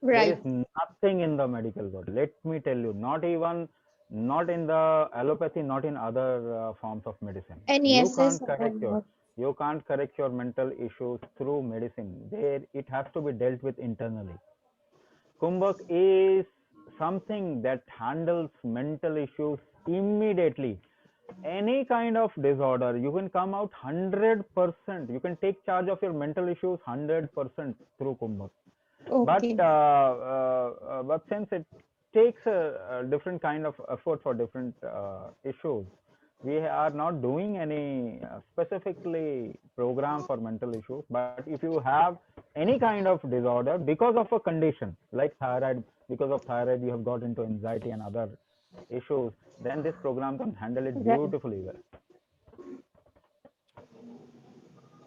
Speaker 13: Right.
Speaker 8: There is nothing in the medical world. Let me tell you, not in the allopathy, not in other forms of medicine. You can't correct your mental issues through medicine. There, it has to be dealt with internally. Kumbhak is something that handles mental issues immediately. Any kind of disorder, you can come out 100%. You can take charge of your mental issues 100% through Kumbhak.
Speaker 13: Okay.
Speaker 8: But since it takes a different kind of effort for different issues, we are not doing any specifically program for mental issues. But if you have any kind of disorder because of a condition like thyroid, because of thyroid you have got into anxiety and other issues, then this program can handle it beautifully well.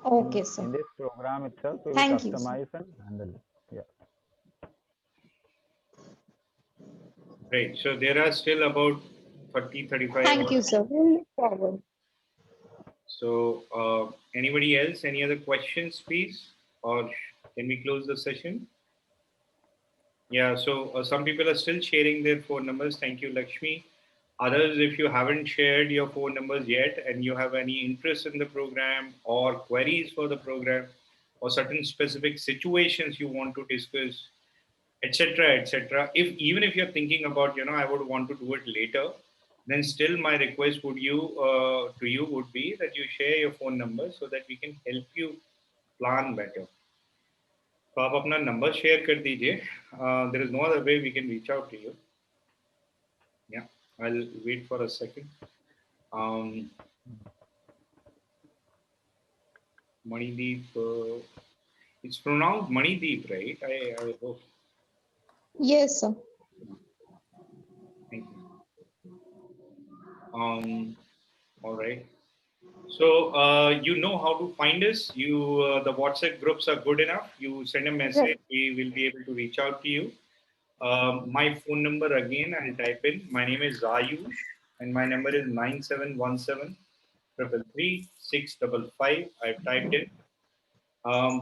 Speaker 13: Okay, sir.
Speaker 8: In this program itself, we will
Speaker 13: Thank you,
Speaker 8: customize and handle it. Yeah.
Speaker 5: Great. So there are still about 35
Speaker 13: Thank you,
Speaker 5: hours.
Speaker 13: sir. We'll look forward.
Speaker 5: So anybody else, any other questions, please? Or can we close the session? Yeah, so some people are still sharing their phone numbers. Thank you, Lakshmi. Others, if you haven't shared your phone numbers yet and you have any interest in the program or queries for the program or certain specific situations you want to discuss, etc., etc. Even if you're thinking about, I would want to do it later, then still my request to you would be that you share your phone number so that we can help you plan better. तो आप अपना number share कर दीजिए. There is no other way we can reach out to you. Yeah, I'll wait for a second. Manideep, it's pronounced Manideep, right? I hope.
Speaker 13: Yes, sir.
Speaker 5: Thank you. All right. So you know how to find us. The WhatsApp groups are good enough. You send a message, we will be able to reach out to you. My phone number again, I'll type in. My name is Ayush, and my number is 9717 333 655. I've typed in.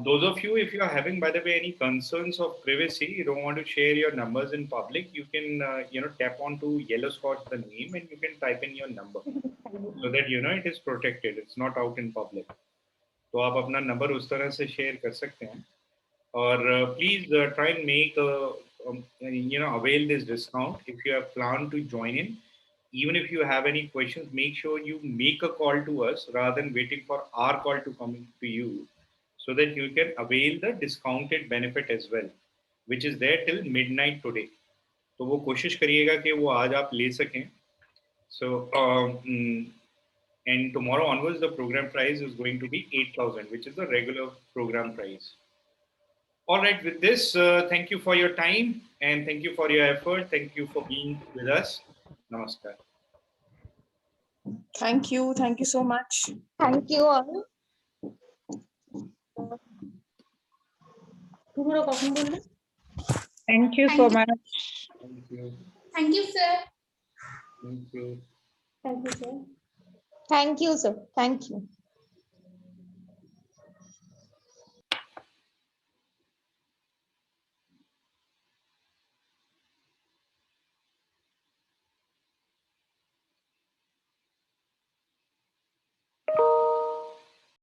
Speaker 5: Those of you, if you are having, by the way, any concerns of privacy, you don't want to share your numbers in public, you can, tap onto Yellow Scotch the name and you can type in your number so that, it is protected. It's not out in public. तो आप अपना number उस तरह से share कर सकते हैं और please try and make avail this discount if you have planned to join in. Even if you have any questions, make sure you make a call to us rather than waiting for our call to come to you, so that you can avail the discounted benefit as well, which is there till midnight today. तो वो कोशिश करिएगा कि वो आज आप ले सकें. So and tomorrow onwards the program price is going to be 8,000, which is the regular program price. All right, with this, thank you for your time and thank you for your effort. Thank you for being with us. Namaskar.
Speaker 21: Thank you so much.
Speaker 13: Thank you all.
Speaker 21: Thank you so much.
Speaker 5: Thank you.
Speaker 9: Thank you, sir.
Speaker 5: Thank you.
Speaker 13: Thank you, sir. Thank you, sir. Thank you.